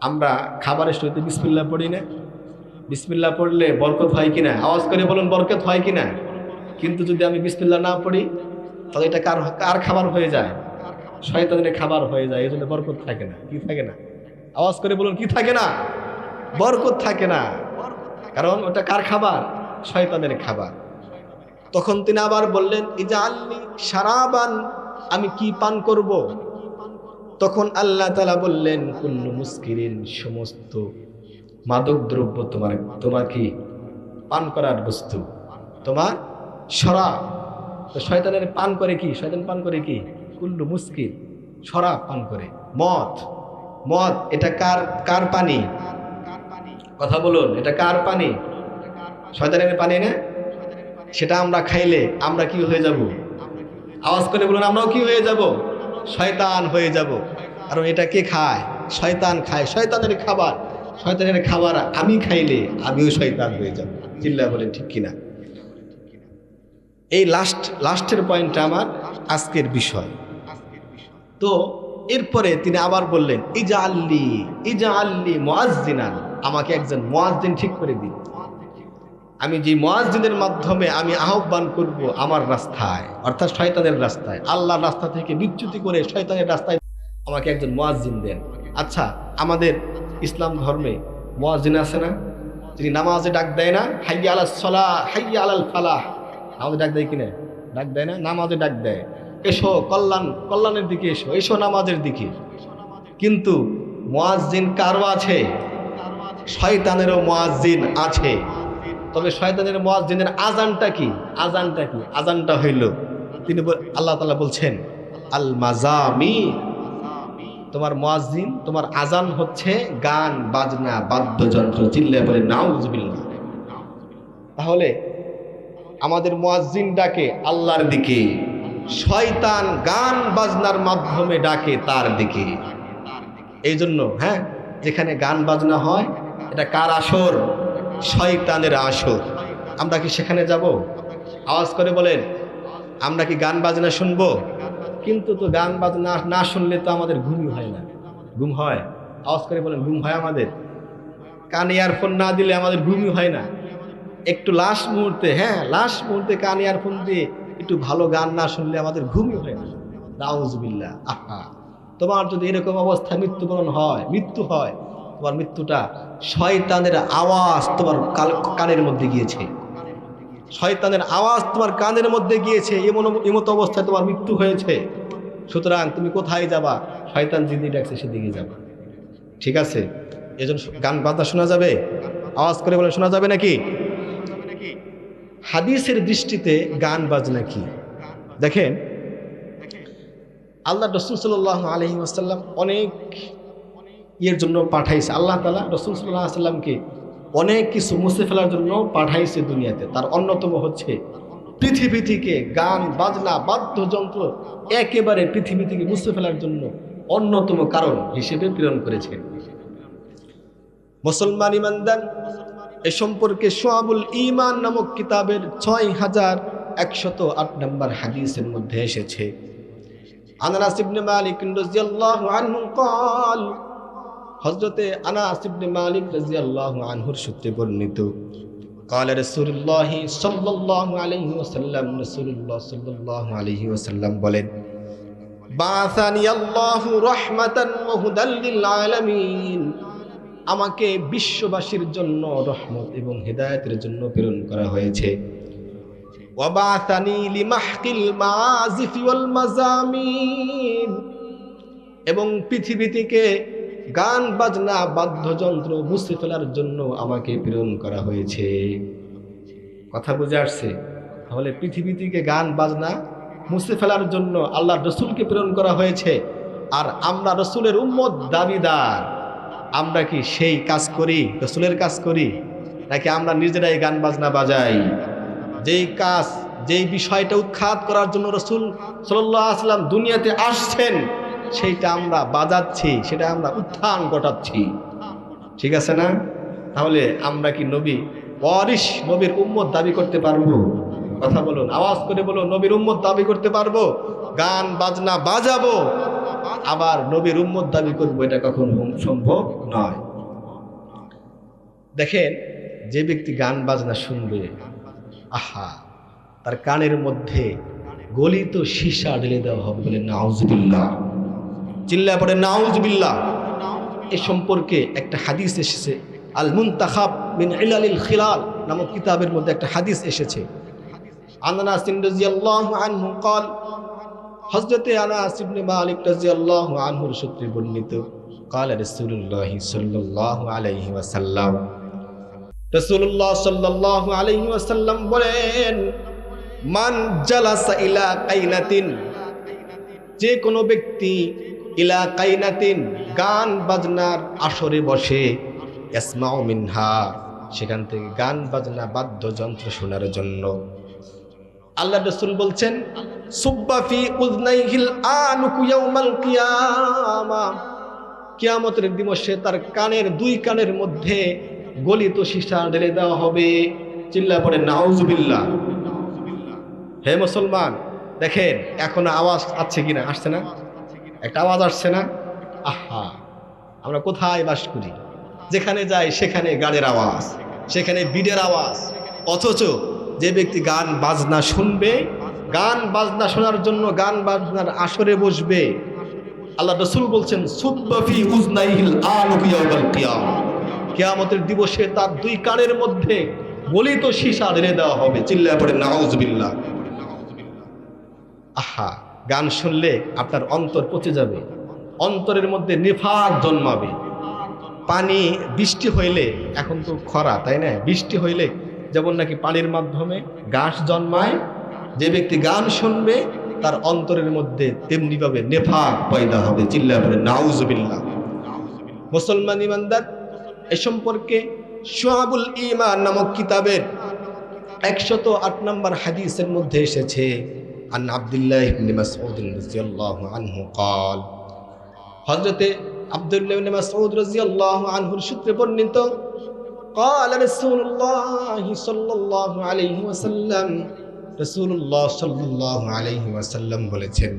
আমরা খাবারের শুরুতে বিসমিল্লাহ পড়ি না? বিসমিল্লাহ পড়লে বরকত হয় কিনা? আওয়াজ করে বলুন বরকত হয় কিনা? কিন্তু যদি আমি বিসমিল্লাহ না পড়ি তাহলে এটা কার খাবার হয়ে যায়? শয়তানের খাবার হয়ে যায়। এই জন্য বরকত থাকে না। কি থাকে না? আওয়াজ করে বলুন কি থাকে না? বরকত থাকে না। কারণ ওটা কার খাবার? শয়তানের খাবার। তখন তিনি আবার বললেন ইজআলনি শারাবান, আমি কি পান করব? তখন আল্লাহ তাআলা বললেন কুল্লু মুসকিরিন, সমস্ত মাদক দ্রব্য তোমার কি পান করার বস্তু, তোমার শরাব। তো শয়তানের পান করে কি? শয়তান পান করে কি? কুল্লু মুসকির, শরাব পান করে। মদ এটা কার পানি? কথা বলুন, এটা কার পানি? শয়তানের পানি না? সেটা আমরা খাইলে আমরা কি হয়ে যাব? আওয়াজ করে বলুন আমরাও কি হয়ে যাব? শয়তান হয়ে যাব। কারণ এটা কে খায়? শয়তান খায়। শয়তানের খাবার, শয়তানের খাবার আমি খাইলে আমিও শয়তান হয়ে যাব। চিল্লায় বলেন ঠিক কিনা? এই লাস্টের পয়েন্টটা আমার আজকের বিষয়। তো এরপরে তিনি আবার বললেন, ইজা আল্লি মুয়াজ্জিনান, আমাকে একজন মুয়াজ্জিন ঠিক করে দিন। আমি যে মুয়াজ্জিনের মাধ্যমে আমি আহ্বান করব আমার রাস্তায়, অর্থাৎ শয়তানের রাস্তায়, আল্লাহর রাস্তা থেকে বিচ্যুতি করে শয়তানের রাস্তায় আমাকে একজন মুয়াজ্জিন দেন। আচ্ছা, আমাদের ইসলাম ধর্মে মুয়াজ্জিন আছে না? তিনি নামাজে ডাক দেয় না? হাইয়া আলাস সালাহ, হাইয়া আলাল ফালাহ, নামাজে ডাক দেয় কিনা? ডাক দেয় না? নামাজে ডাক দেয়, এসো কল্যাণের দিকে, এসো এসো নামাজের দিকে। কিন্তু মুয়াজ্জিন কারও আছে? শয়তানেরও মুয়াজ্জিন আছে। তবে শয়তানের মুয়াজ্জিনের আজানটা কি? আজানটা হইল, তিনি আল্লাহ তাআলা বলছেন আল মাজামির, তোমার মুয়াজ্জিন, তোমার আজান হচ্ছে গান বাজনা বাদ্যযন্ত্র। চিল্লায়ে বলে নাউজুবিল্লাহ। তাহলে আমাদের মুয়াজ্জিন ডাকে আল্লাহর দিকে, শয়তান গান বাজনার মাধ্যমে ডাকে তার দিকে। এই জন্য যেখানে গান বাজনা হয় এটা কার আসর? শয়তানের আসর। আমরা কি সেখানে যাব? আওয়াজ করে বলেন, আমরা কি গান বাজনা শুনবো? কিন্তু তো গান বাজনা না শুনলে তো আমাদের ঘুমই হয় না। ঘুম হয়? আওয়াজ করে বলেন, ঘুম হয় আমাদের? কানে ইয়ারফোন না দিলে আমাদের ঘুমই হয় না। একটু লাস্ট মুহূর্তে কানে ইয়ারফোন দিয়ে একটু ভালো গান না শুনলে আমাদের ঘুমই হয় না। নাউজুবিল্লাহ। আহা, তোমার যদি এরকম অবস্থা মৃত্যু হয়, তোমার মৃত্যুটা শয়তানের আওয়াজ তোমার কানের মধ্যে গিয়েছে, শয়তানের আওয়াজ তোমার কানের মধ্যে গিয়েছে, এমতো অবস্থায় তোমার মৃত্যু হয়েছে। সুতরাং তুমি কোথায় যাবা? শয়তান যেদিকে ডাকছে সেদিকে যাবা। ঠিক আছে? এজন্য গান বাজনা শোনা যাবে? আওয়াজ করে বলে শোনা যাবে নাকি? হাদিসের দৃষ্টিতে গান বাজনা কি? দেখেন, আল্লাহ রাসূল সাল্লাল্লাহু আলাইহি ওয়াসাল্লাম অনেক এর জন্য পাঠাইছে। আল্লাহ তাআলা রাসূল সাল্লাল্লাহু আলাইহি ওয়াসাল্লামকে অনেক কিছু মুছে ফেলার জন্য পাঠাইছে দুনিয়াতে। তার অন্যতম হচ্ছে পৃথিবী থেকে গান বাজনা বাদ্যযন্ত্র একেবারে পৃথিবী থেকে মুছে ফেলার জন্য অন্যতম কারণ হিসেবে প্রেরণ করেছেন। মুসলমান ইমানদার এ সম্পর্কে শুআবুল ঈমান নামক কিতাবের 6108 নম্বর হাদিসের মধ্যে এসেছে, আনাস ইবনে মালিক রাদিয়াল্লাহু আনহু قال, হযরতে আনাস ইবনে মালিক রাদিয়াল্লাহু আনহুর সূত্রে বর্ণিত, قال রাসূলুল্লাহ সাল্লাল্লাহু আলাইহি ওয়াসাল্লাম, রাসূলুল্লাহ সাল্লাল্লাহু আলাইহি ওয়াসাল্লাম বলেন, বাআসানি আল্লাহু রাহমাতান ওয়া হুদাল লিল আলামিন, আমাকে বিশ্ববাসীর জন্য রহমত এবং হেদায়েতের জন্য প্রেরণ করা হয়েছে। ওয়া বাআসানি লিমাহকিল মাআজিফি ওয়াল মাজামিন, এবং পৃথিবী থেকে গান বাজনা বাদ্যযন্ত্র মুছে ফেলার জন্য আমাকে প্রেরণ করা হয়েছে। কথা বুঝে আসছে? তাহলে পৃথিবী থেকে গান বাজনা মুছে ফেলার জন্য আল্লাহর রাসূলকে প্রেরণ করা হয়েছে। আর আমরা রাসূলের উম্মত দাবিদার, আমরা কি সেই কাজ করি, রাসূলের কাজ করি, নাকি আমরা নিজেরাই গান বাজনা বাজাই? যেই বিষয়টা উৎখাত করার জন্য রাসূল সাল্লাল্লাহু আলাইহি ওয়াসাল্লাম দুনিয়াতে আসছেন সেইটা আমরা বাজাচ্ছি, সেটা আমরা উত্থান ঘটাচ্ছি। ঠিক আছে না? তাহলে আমরা কি নবীর উম্মত দাবি করতে পারবো? কথা বলুন, আওয়াজ করে বলো, নবীর উম্মত দাবি করতে পারবো? গান বাজনা বাজাবো আবার নবীর উম্মত দাবি করবো, এটা কখনো সম্ভব নয়। দেখেন, যে ব্যক্তি গান বাজনা শুনবে, আহা, তার কানের মধ্যে গলিত সীসা ঢেলে দেওয়া হবে। বলে নাউজুবিল্লাহ। চিল্লায় পড়ে নাউজুবিল্লাহ। এ সম্পর্কে একটা হাদিস এসেছে, আল মুনতাখাব মিন ইলালিল খিলাল নামক কিতাবের মধ্যে একটা হাদিস এসেছে। আনাস রাদিয়াল্লাহু আনহু قال, হযরতে আনাস ইবনে মালিক রাদিয়াল্লাহু আনহুর সূত্রে বর্ণিত, قال রাসূলুল্লাহ সাল্লাল্লাহু আলাইহি ওয়াসাল্লাম, রাসূলুল্লাহ সাল্লাল্লাহু আলাইহি ওয়াসাল্লাম বলেন, মান জালাসা ইলা কাইনাতিন, যে কোনো ব্যক্তি ইলা কাইনাতিন গান বাজনার আসরে বসে, ইয়াসমাউ মিনহা, সেখান থেকে গান বাজনা বাদ্যযন্ত্র শোনার জন্য, আল্লাহ রাসূল বলছেন, সুব্বা ফি উযনাইহিল আনুকু ইয়াউমাল কিয়ামা, কিয়ামতের দিবসে তার দুই কানের মধ্যে গলিত সীসা ঢেলে দেওয়া হবে। চিল্লা পড়ে নাউজুবিল্লাহ। হে মুসলমান, দেখেন এখন আওয়াজ আসছে কিনা, আসছে না? একটা আওয়াজ আসছে না? আহা, আমরা কোথায় বাস করি? যেখানে যাই সেখানে গানের আওয়াজ, সেখানে বিডের আওয়াজ। অথচ যে ব্যক্তি গান বাজনা শুনবে, গান বাজনা শোনার জন্য গান বাজনার আসরে বসবে, আল্লাহ রাসূল বলছেন সুব্বা ফি উজনাইহিল আলুক ইয়াউমাল কিয়ামা, কিয়ামতের দিবসে তার দুই কানের মধ্যে গলিত সীসা ঢেলে দেওয়া হবে। চিল্লায় পড়ে নাউজুবিল্লাহ। আহা, গান শুনলে আপনার অন্তর পচে যাবে, অন্তরের মধ্যে নিফাক জন্মাবে। পানি বৃষ্টি হইলে, এখন তো খরা তাই না, বৃষ্টি হইলে যেমন নাকি পানির মাধ্যমে ঘাস জন্মায়, যে ব্যক্তি গান শুনবে তার অন্তরের মধ্যে তেমনিভাবে নেফাক পয়দা হবে। চিল্লায় পড়ে নাউজুবিল্লাহ। মুসলমান ইমানদার, এ সম্পর্কে শুআবুল ঈমান নামক কিতাবের 108 নম্বর হাদিসের মধ্যে এসেছে, আন আব্দুল্লাহ ইবনে মাসউদ রাদিয়াল্লাহু আনহু قال, হযরতে আব্দুল্লাহ ইবনে মাসউদ রাদিয়াল্লাহু আনহুর সূত্রে বর্ণিত, قال রাসূলুল্লাহ সাল্লাল্লাহু আলাইহি ওয়াসাল্লাম, রাসূলুল্লাহ সাল্লাল্লাহু আলাইহি ওয়াসাল্লাম বলেছেন,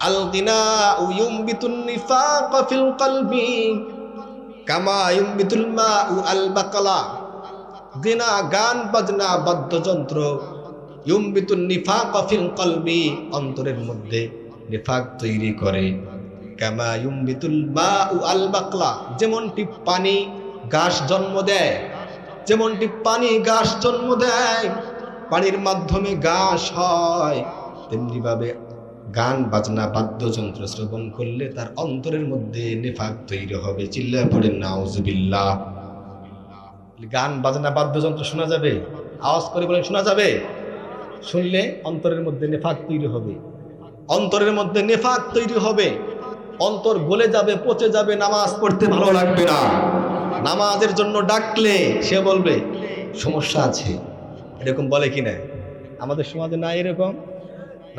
আল গিনাউ ইউমবিতুন নিফাক ফিল কলবি কামা ইউমবিতুল মাউ আল বাকলা। গিনা, গান বাজনা, বাদ্যযন্ত্র, ইউমবিতুন নিফাক ফিল কলবি, অন্তরের মধ্যে নিফাক তৈরি করে। কামা ইউমবিতুল মাউ আল বাকলা, যেমনটি পানি ঘাস জন্ম দেয়, যেমনটি পানি ঘাস জন্ম দেয়, পানির মাধ্যমে ঘাস হয়, তেমনিভাবে গান বাজনা বাদ্যযন্ত্র শ্রবণ করলে তার অন্তরের মধ্যে নিফাক তৈরি হবে। চিল্লায় পড়েন নাউজুবিল্লাহ। গান বাজনা বাদ্যযন্ত্র শোনা যাবে? আওয়াজ করে বলেন শোনা যাবে? শুনলে অন্তরের মধ্যে নিফাক তৈরি হবে, অন্তরের মধ্যে নিফাক তৈরি হবে, অন্তর গলে যাবে, পচে যাবে, নামাজ পড়তে ভালো লাগবে না। নামাজের জন্য ডাকলে সে বলবে সমস্যা আছে, এরকম বলে কি না? আমাদের সমাজে না এরকম?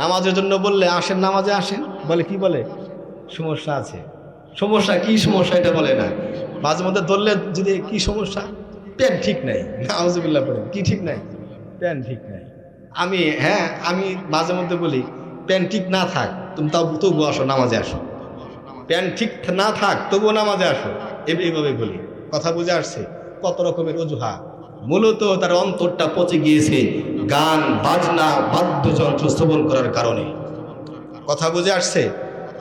নামাজের জন্য বললে আসেন, নামাজে আসেন, বলে কি বলে? সমস্যা আছে। সমস্যা কি? সমস্যা এটা বলে না। মাঝে মধ্যে ধরলে যদি কি সমস্যা, প্যান্ট ঠিক নাই, নাউজুবিল্লাহ পড়ে, কি ঠিক নাই? প্যান্ট ঠিক নাই। আমি মাঝে মধ্যে বলি প্যান্ট ঠিক না থাক, তুমি তবু আসো, নামাজে আসো। প্যান্ট ঠিক না থাক তবুও নামাজে আসো, এইভাবে বলি। কথা বুঝে আসছে? কত রকমের অজুহাত। মূলত তার অন্তরটা পচে গিয়েছে গান বাজনা বাদ্যযন্ত্র শ্রবণ করার কারণে। কথা বুঝে আসছে?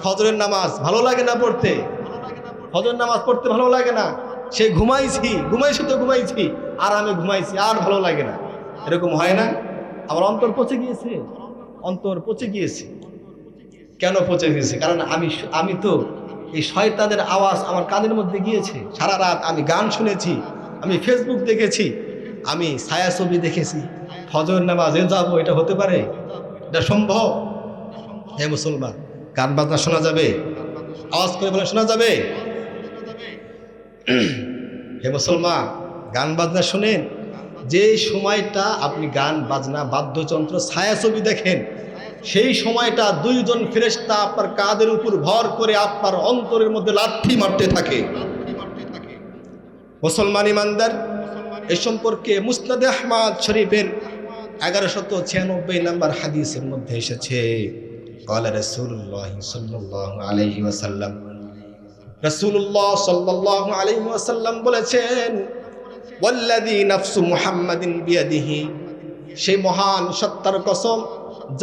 ফজরের নামাজ ভালো লাগে না পড়তে, ফজর নামাজ পড়তে ভালো লাগে না, সে ঘুমাইছি, আরামে ঘুমাইছি, আর ভালো লাগে না, এরকম হয় না? আমার অন্তর পচে গিয়েছে, অন্তর পচে গিয়েছে। কেন পচে গিয়েছে? কারণ আমি তো এই শয়তানের আওয়াজ আমার কানের মধ্যে গিয়েছে। সারা রাত আমি গান শুনেছি, আমি ফেসবুক দেখেছি, আমি ছায়াছবি দেখেছি, ফজর নামাজে যাবো, এটা হতে পারে? এটা সম্ভব? হে মুসলমান, গান বাজনা শোনা যাবে? আওয়াজ করে বলে শোনা যাবে? হে মুসলমান, গান বাজনা শোনেন, যে সময়টা আপনি গান বাজনা বাদ্যযন্ত্র ছায়াছবি দেখেন, সেই সময়টা দুইজন ফেরেশতা আপনার কাঁধের উপর ভর করে আপনার অন্তরের মধ্যে লাথি মারতে থাকে। মুসলমান ইমানদার, এ সম্পর্কে মুসনাদে আহমদ শরীফের 1196 নম্বর হাদিসের মধ্যে এসেছে, قال রাসূলুল্লাহ সাল্লাল্লাহু আলাইহি ওয়াসাল্লাম, রাসূলুল্লাহ সাল্লাল্লাহু আলাইহি ওয়াসাল্লাম বলেছেন, ওয়াল্লাযী নাফসু মুহাম্মাদিন বিয়াদিহি, সেই মহান সত্তার কসম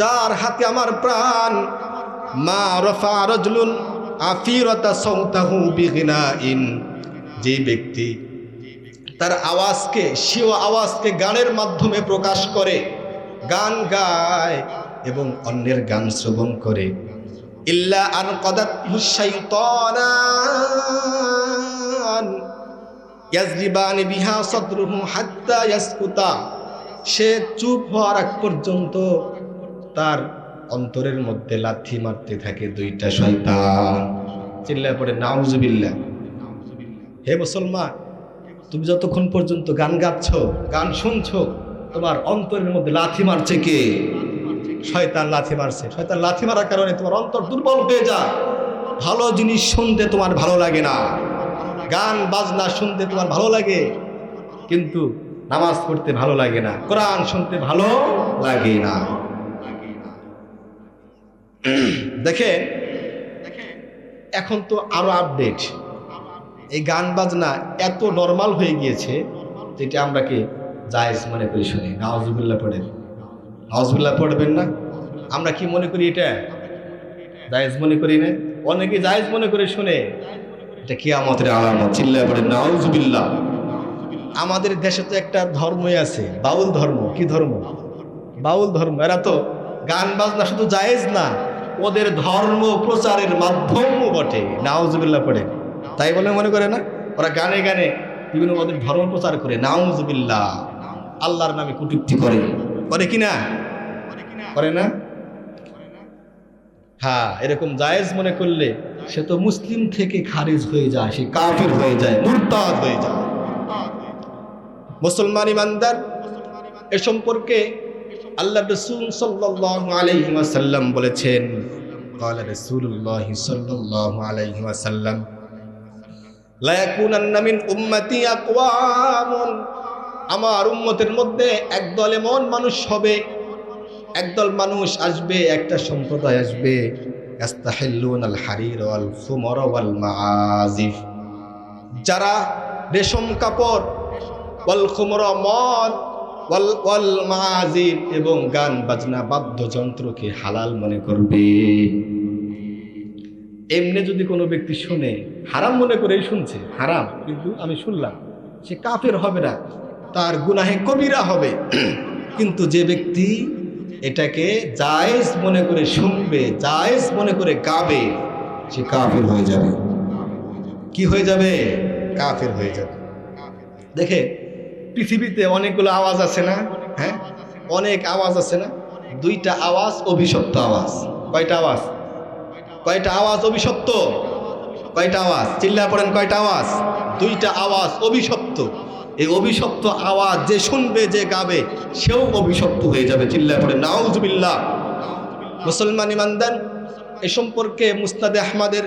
যার হাতে আমার প্রাণ, মা রাফা রাজুলুন আফিরাতা সাউতাহু বিগিনাইন, যে ব্যক্তি তার আওয়াজকে, স্বীয় আওয়াজকে গানের মাধ্যমে প্রকাশ করে, গান গায় এবং অন্যের গান শ্রবণ করে, ইল্লা আন কাদাতহু শাইতানান ইয়াজরিবানি বিহা সাদরুহু হাত্তা ইয়াসকুতা, সে চুপ হওয়ার আগ পর্যন্ত তার অন্তরের মধ্যে লাথি মারতে থাকে দুইটা শয়তান। চিল্লায় পড়ে নাউজুবিল্লাহ। হে মুসলমান, তুমি যতক্ষণ পর্যন্ত গান গাচ্ছ, গান শুনছো, তোমার অন্তরের মধ্যে লাথি মারছে কে? শয়তান লাথি মারছে। শয়তান লাথি মারার কারণে তোমার অন্তর দুর্বল হয়ে যায়, ভালো জিনিস শুনতে তোমার ভালো লাগে না, গান বাজনা শুনতে তোমার ভালো লাগে, কিন্তু নামাজ পড়তে ভালো লাগে না, কোরআন শুনতে ভালো লাগে না। দেখেন এখন তো আরো আপডেট, এই গান বাজনা এত নরমাল হয়ে গিয়েছে যেটা আমরা কি জায়েজ মনে করি শুনি। নাউজুবিল্লাহ পড়েন, নাউজুবিল্লাহ পড়বেন না? আমরা কি মনে করি এটা জায়েজ মনে করি না? অনেকে জায়েজ মনে করে শুনে, এটা কিয়ামতের আলামত। চিল্লায় পড়েন নাউজুবিল্লাহ। আমাদের দেশে তো একটা ধর্মই আছে, বাউল ধর্ম। কি ধর্ম? বাউল ধর্ম। এরা তো গান বাজনা শুধু জায়েজ না, ওদের ধর্ম প্রচারের মাধ্যমও বটে। নাউজুবিল্লাহ পড়ে, তাই বলে মনে করে না? ওরা গানে গানে বিভিন্ন ওদের ধর্ম প্রচার করে। নাউজুবিল্লাহ, আল্লাহর নামে কটূক্তি করে, করে কিনা? করে না? হ্যাঁ, এরকম জায়েজ মনে করলে সে তো মুসলিম থেকে খারিজ হয়ে যায়, সে কাফির হয়ে যায়, মুরতাদ হয়ে যায়। মুসলমান ইমানদার, এ সম্পর্কে আল্লাহ রাসূল সাল্লাল্লাহু আলাইহি ওয়াসাল্লাম বলেছেন, ক্বালা রাসূলুল্লাহ সাল্লাল্লাহু আলাইহি ওয়াসাল্লাম, লা ইয়াকুনান্না মিন উম্মতি আকওয়ামুন, আমার উম্মতের মধ্যে একদল এমন মানুষ হবে, একদল মানুষ আসবে, একটা সম্প্রদায় আসবে, ইস্তাহিল্লুনাল হারির ওয়াল খুমর ওয়াল মাআজিফ, যারা রেশম কাপড়, ওয়াল খুমর মদ, ওয়াল মাআজিফ এবং গান বাজনা বাদ্যযন্ত্রকে হালাল মনে করবে। এমনি যদি কোনো ব্যক্তি শুনে, হারাম মনে করে শুনছে, হারাম কিন্তু আমি শুনলাম, সে কাফের হবে না, তার গুনাহে কবিরা হবে। কিন্তু যে ব্যক্তি এটাকে জায়েজ মনে করে শুনবে, জায়েজ মনে করে গাবে, সে কাফের হয়ে যাবে। কি হয়ে যাবে? কাফের হয়ে যাবে। দেখে পৃথিবীতে অনেকগুলো আওয়াজ আছে না? হ্যাঁ, অনেক আওয়াজ আছে না? দুইটা আওয়াজ অভিশপ্ত আওয়াজ। কয়টা আওয়াজ? কয়টা আওয়াজ অভিশপ্ত? কয়টা আওয়াজ? চিল্লা পড়েন, কয়টা আওয়াজ? দুইটা আওয়াজ অভিশপ্ত। এই অভিশপ্ত আওয়াজ যে শুনবে, যে গাবে, সেও অভিশপ্ত হয়ে যাবে। চিল্লা পড়েন নাউজুবিল্লাহ। মুসলমান ইমানদার, এ সম্পর্কে মুসনাদে আহমদের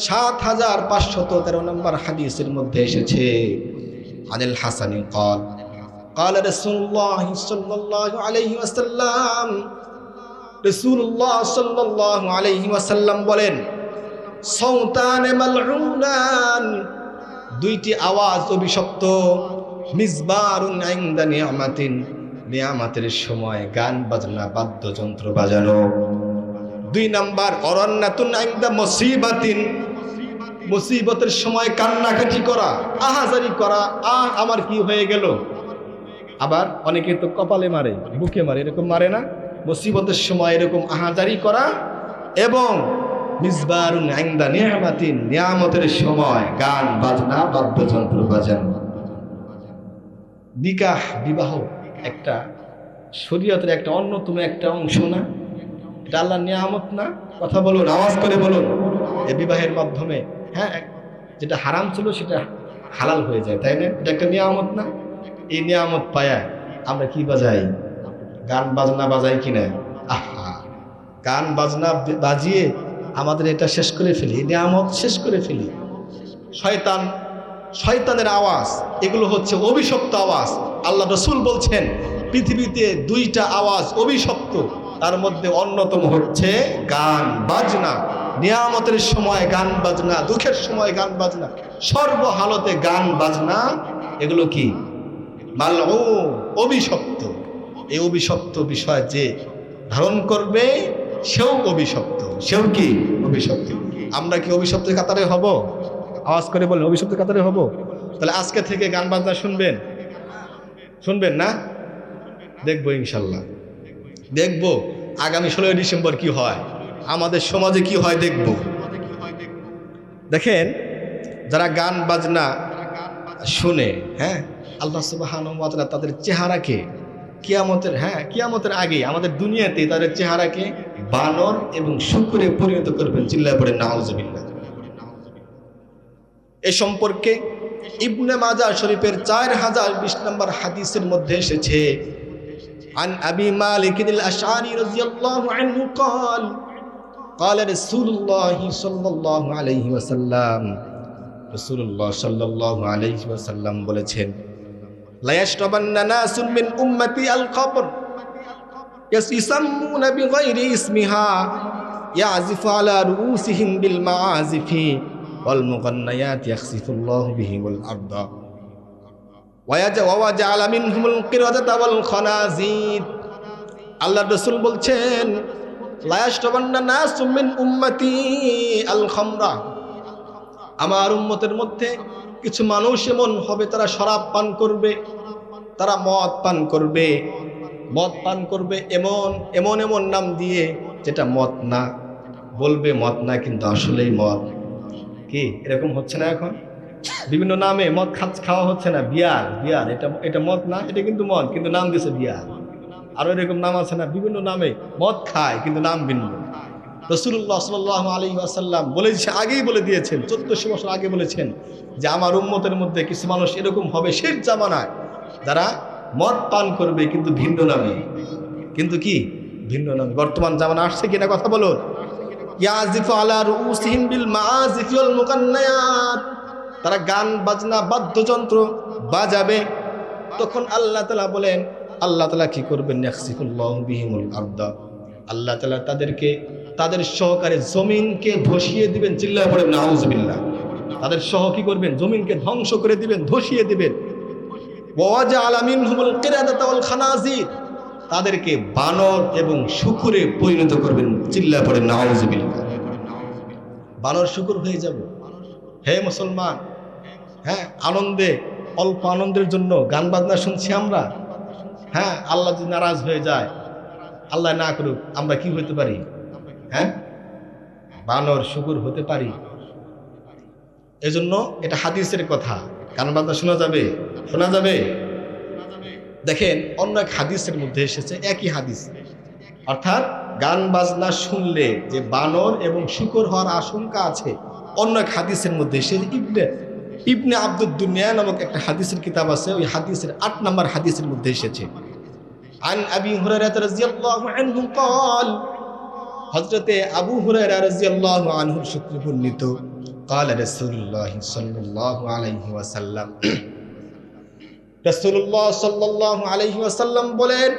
৭৫১৩ নম্বর হাদিসের মধ্যে এসেছে, আনিল হাসানি ক্বাল ক্বালা রাসূলুল্লাহ সাল্লাল্লাহু আলাইহি ওয়াসাল্লাম, রাসূলুল্লাহ সাল্লাল্লাহু আলাইহি ওয়াসাল্লাম বলেন, সাউতান মালউনান, দুইটি আওয়াজ অভিশপ্ত, মিজবারুন ইনদা নিয়ামাতিন, নিয়ামতের সময় গান বাজনা বাদ্যযন্ত্র বাজানো। দুই নাম্বার, অরন্নাতুন ইনদা মুসিবাতিন, মুসিবতের সময় কান্নাকাটি করা, আহাজারি করা, আমার কি হয়ে গেল। আবার অনেকে তো কপালে মারে, বুকে মারে, এরকম মারে না? মুসিবতের সময় এরকম আহাজারি করা। এবং মিজবারুন ইনদা নিয়ামাতিন, নিয়ামতের সময় গান বাজনা বাদ্যযন্ত্র বাজানো। নিকাহ, বিবাহ একটা শরীয়তের একটা অন্যতম একটা অংশ না? এটা আল্লাহর নিয়ামত না? কথা বলুন, আওয়াজ করে বলুন। এই বিবাহের মাধ্যমে, হ্যাঁ, যেটা হারাম ছিল সেটা হালাল হয়ে যায়, তাই না? এটা একটা নিয়ামত না? এই নিয়ামত পায়া আমরা কি বাজাই? গান বাজনা বাজাই কিনা? আহা, গান বাজনা বাজিয়ে আমাদের এটা শেষ করে ফেলি, এই নিয়ামত শেষ করে ফেলি। শয়তানের আওয়াজ, এগুলো হচ্ছে অভিশপ্ত আওয়াজ। আল্লাহ রাসূল বলছেন, পৃথিবীতে দুইটা আওয়াজ অভিশপ্ত, তার মধ্যে অন্যতম হচ্ছে গান বাজনা। নিয়ামতের সময় গান বাজনা, দুঃখের সময় গান বাজনা, সর্বহালতে গান বাজনা, এগুলো কি? মালউন, অভিশপ্ত। এই অভিশপ্ত বিষয় যে ধারণ করবে সেও অভিশপ্ত, সেও কি? অভিশপ্ত। আমরা কি অভিশপ্তের কাতারে হব? আওয়াজ করে বলেন, অভিশপ্তের কাতারে হব? তাহলে আজকে থেকে গান বাজনা শুনবেন? শুনবেন না? দেখবো ইনশাল্লাহ, দেখবো আগামী 16 ডিসেম্বর কি হয়, আমাদের সমাজে কি হয় দেখব। দেখেন, যারা গান বাজনা শুনে, হ্যাঁ, আল্লাহ সুবহানাহু ওয়া তাআলা তাদের চেহারাকে কিয়ামতের আগে আমাদের দুনিয়াতে তাদের চেহারাকে বানর এবং শূকরে পরিণত করবেন। চিল্লায় পড়ে নাউজুবিল্লাহ। এ সম্পর্কে ইবনে মাজাহ শরীফের 4020 নম্বর হাদিসের মধ্যে এসেছে, আন আবি মালিক আল আশআরী রাদিয়াল্লাহু আনহু قال قال رسول الله صلى الله عليه وسلم, রাসূলুল্লাহ সাল্লাল্লাহু আলাইহি ওয়াসাল্লাম বলেছেন, লা ইয়াশরাবান্না নাসুন মিন উম্মতি আল কবর ইয়াসাম্মুনা বিগাইরি ইসমিহা ইয়াজিফু আলা রুউসিহিম বিল মাআজিফি ওয়াল মুগান্নায়াত ইয়াখসিফুল্লাহু বিহিমুল আরদা ওয়া জাআলা মিনহুমুল কিরাদাতা ওয়াল খানাজির। আল্লাহর রাসূল বলছেন লা ইয়াশরাবান্না নাসুম মিন উম্মতি আল খামরা, আমার উম্মতের মধ্যে কিছু মানুষ এমন হবে তারা শরাব পান করবে, তারা মদ পান করবে। মদ পান করবে এমন এমন এমন নাম দিয়ে যেটা মদ না, বলবে মদ না কিন্তু আসলেই মদ। কি এরকম হচ্ছে না এখন? বিভিন্ন নামে মদ খাওয়া হচ্ছে না, বিয়ার বিয়ার, এটা মদ না, এটা কিন্তু মদ, কিন্তু নাম দিয়েছে বিয়ার। আরো এরকম নাম আছে না, বিভিন্ন নামে মদ খায় কিন্তু নাম ভিন্ন। রাসূলুল্লাহ সাল্লাল্লাহু আলাইহি ওয়াসাল্লাম আগেই বলে দিয়েছেন, 1400 বছর আগে বলেছেন যে আমার উম্মতের মধ্যে কিছু মানুষ এরকম হবে শেষ জামানায়, যারা মদ পান করবে কিন্তু ভিন্ন নামে। কিন্তু কি ভিন্ন নামে? বর্তমান জামানা আসছে কিনা কথা বলুন। ইয়াজিফু আলা রুউসিহিম বিল মাআজিফি ওয়াল মুকান্নায়াত, তারা গান বাজনা বাদ্যযন্ত্র বাজাবে। তখন আল্লাহ তাআলা বলেন, আল্লাহ তাআলা কি করবেন? ইয়াখসিফুল্লাহু বিহিমুল আরদা, আল্লাহ তাআলা তাদেরকে তাদের সহকারে জমিনকে ধসিয়ে দিবেন। চিল্লায় পড়েন নাউযুবিল্লাহ। তাদের সহ কি করবেন? জমিনকে ধ্বংস করে দিবেন, ধসিয়ে দিবেন। ওয়া জাআলা মিনহুমুল কিরাদাতা ওয়াল খানাজির, তাদেরকে বানর এবং শূকরে পরিণত করবেন। চিল্লায় পড়েন নাউযুবিল্লাহ। বানর শূকর হয়ে যাব। হে মুসলমান, হ্যাঁ, আনন্দে, অল্প আনন্দের জন্য গান বাজনা শুনছি আমরা। হ্যাঁ, আল্লাহ যদি নারাজ হয়ে যায়, আল্লাহ না করুক, আমরা কি হতে পারি? হ্যাঁ, বানর শূকর হতে পারি। এজন্য এটা হাদিসের কথা, গান বাজনা শোনা যাবে? শোনা যাবে? দেখেন অন্য এক হাদিসের মধ্যে এসেছে, একই হাদিস, অর্থাৎ গান বাজনা শুনলে যে বানর এবং শূকর হওয়ার আশঙ্কা আছে, অন্য এক হাদিসের মধ্যে এসেছে। ইবনে আব্দুদ দুনিয়া নামক একটা হাদিসের কিতাব আছে, ওই হাদিসের 8 নম্বর হাদিসের মধ্যে এসেছে। আন আবি হুরায়রা রাদিয়াল্লাহু আনহু قال, হযরতে আবু হুরায়রা রাদিয়াল্লাহু আনহুর সূত্রে বর্ণিত, قال রাসূলুল্লাহ সাল্লাল্লাহু আলাইহি ওয়াসাল্লাম, রাসূলুল্লাহ সাল্লাল্লাহু আলাইহি ওয়াসাল্লাম বলেন,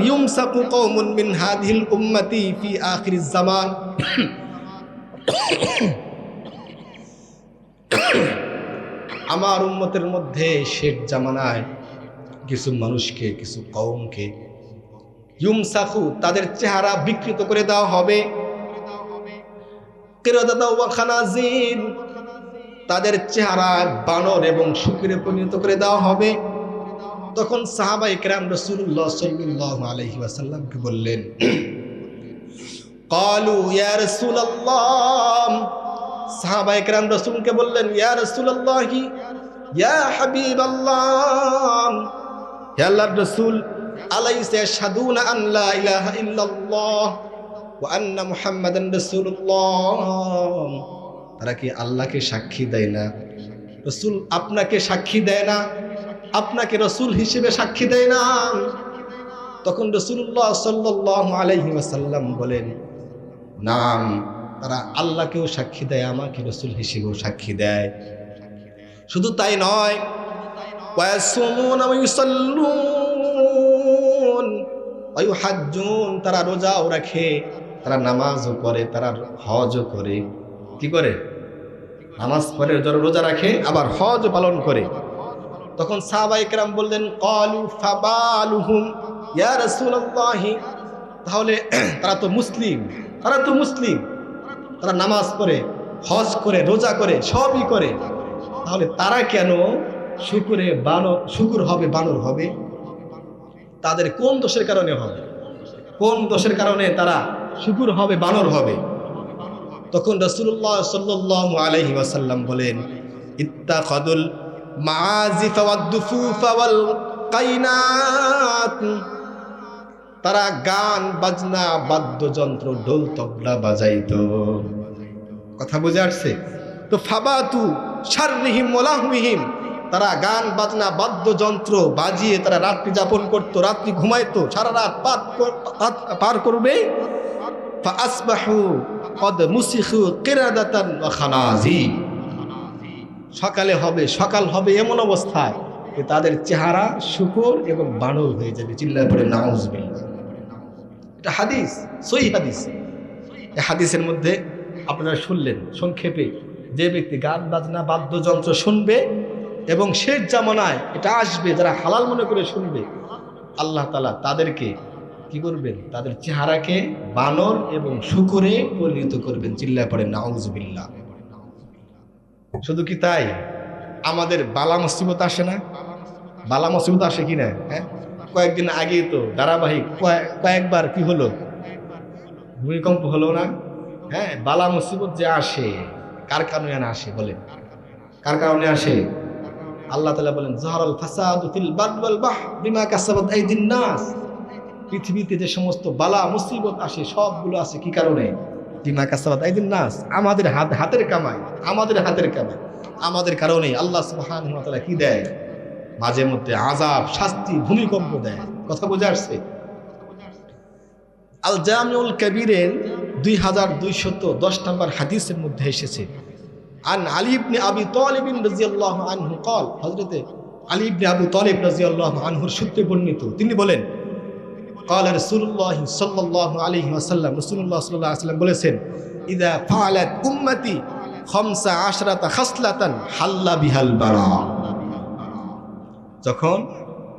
ইউমসাকু কওমুন মিন হাযিহিল উম্মতি ফি আখিরিজ জামান, আমার উম্মতের মধ্যে শেষ জামানায় কিছু মানুষকে, কিছু কওমকে, ইউমসাকু তাদের চেহারা বিকৃত করে দেওয়া হবে, কিরাদাতা ওয়া খানাজির তাদের চেহারা বানর এবং শূকরে পরিণত করে দেওয়া হবে। তখন সাহাবায়ে কেরাম রাসূলুল্লাহ সাল্লাল্লাহু আলাইহি ওয়াসাল্লামকে বললেন, ক্বালু ইয়া রাসূলুল্লাহ, সাহাবায়ে কেরাম রাসূলকে বললেন, ইয়া রাসূলুল্লাহি ইয়া হাবিবাল্লাহ, হে আল্লাহর রাসূল, আলাইসা ইয়াশহাদুনা আন লা ইলাহা ইল্লাল্লাহ ওয়া আন্না মুহাম্মাদান রাসূলুল্লাহ, তারা কি আল্লাহকে সাক্ষী দেয় না? রাসূল আপনাকে সাক্ষী দেয় না? আপনাকে রাসূল হিসেবে সাক্ষী দেয় না? তখন রাসূলুল্লাহ সাল্লাল্লাহু আলাইহি ওয়াসাল্লাম বলেন, নাম, তারা আল্লাহকেও সাক্ষী দেয়, আমাকে রাসূল হিসেবেও সাক্ষী দেয়। শুধু তাই নয়, ওয়ায়াসুমুনা ওয়া ইউসাল্লুন ওয়া ইউহাজ্জুন, তারা রোজাও রাখে, তারা নামাজও পড়ে, তারা হজও করে। কি করে? নামাজ পড়ে, রোজা রাখে, আবার হজ পালন করে। তখন সাহাবায়ে কেরাম বললেন, ক্বালু ফাবালুহুম ইয়া রাসূলুল্লাহ, তাহলে তারা তো মুসলিম, তারা তো মুসলিম, তারা নামাজ পড়ে, হজ করে, রোজা করে, সবই করে, তাহলে তারা কেন শূকরে বানর, শূকর হবে, বানর হবে? তাদের কোন দোষের কারণে হবে? কোন দোষের কারণে তারা শূকর হবে, বানর হবে? তখন রাসূলুল্লাহ সাল্লাল্লাহু আলাইহি ওয়াসাল্লাম বলেন, ইত্তাখাদুল মাআজিফ ওয়াদ-দুফুফ ওয়াল কাইনাত, তারা গান বাজনা বাদ্যযন্ত্র ঢোল তবলা বাজাইতো। কথা বুঝে আসছে তো? ফাবাতু শাররিহিম ওয়া লাহমিহিম, তারা গান বাজনা বাদ্যযন্ত্র বাজিয়ে তারা রাত্রি যাপন করতো, রাত্রি ঘুমাইতো, সারা রাত পার করবে। ফাআসবাহু কদ মুসিখু কিরাদাতান ওয়া খানাজির, সকালে হবে, সকাল হবে এমন অবস্থায় যে তাদের চেহারা শূকর এবং বানর হয়ে যাবে। চিল্লায় পড়ে নাউযুবিল্লাহ। এটা হাদিস, সহিহ হাদিস। এই হাদিসের মধ্যে আপনারা শুনলেন সংক্ষেপে, যে ব্যক্তি গান বাজনা বাদ্যযন্ত্র শুনবে এবং শেষ জামানায় এটা আসবে, যারা হালাল মনে করে শুনবে, আল্লাহ তাআলা তাদেরকে কি করবেন? তাদের চেহারাকে বানর এবং শূকরে পরিণত করবেন। চিল্লায় পড়েন নাউজুবিল্লাহ। শুধু কি তাই, আমাদের বালা মুসিবত আসে না? বালা মুসিবত আসে কিনা? হ্যাঁ, কয়েকদিন আগে তো ধারাবাহিক কয়েকবার কি হলো, ভূমিকম্প হলো না? হ্যাঁ, বালা মুসিবত যে আসে কার কারণে আসে বলেন? কার কারণে আসে? আল্লাহ তাআলা বলেন যাহারাল ফাসাদু ফিল বাররি ওয়াল বাহর বিমা কাসাবাত আইদিন নাস। পৃথিবীতে যে সমস্ত বালা মুসিবত আসে সবগুলো আসে কি কারণে? বিমা কাসাবাত আইদিন নাস, আমাদের হাতের কামাই, আমাদের হাতের কামাই, আমাদের কারণে আল্লাহ সুবহানাহু ওয়া তাআলা কি দেয়? মাঝে মধ্যে আযাব, শাস্তি, ভূমিকম্প দেয়। কথা বোঝা আসছে? আল জামিউল কাবীরের 2210 নম্বর হাদিসের মধ্যে এসেছে, আন আলী ইবনে আবি তালিব রাদিয়াল্লাহু আনহু قال, হযরতে আলী ইবনে আবু তালিব রাদিয়াল্লাহু আনহুর সূত্রে বর্ণিত, তিনি বলেন قال রাসূলুল্লাহ সাল্লাল্লাহু আলাইহি ওয়াসাল্লাম, রাসূলুল্লাহ সাল্লাল্লাহু আলাইহি ওয়াসাল্লাম বলেছেন, ইযা ফাআলাত উম্মতি 15 খাসলাতান হাল্লা বিহাল বারা। যখন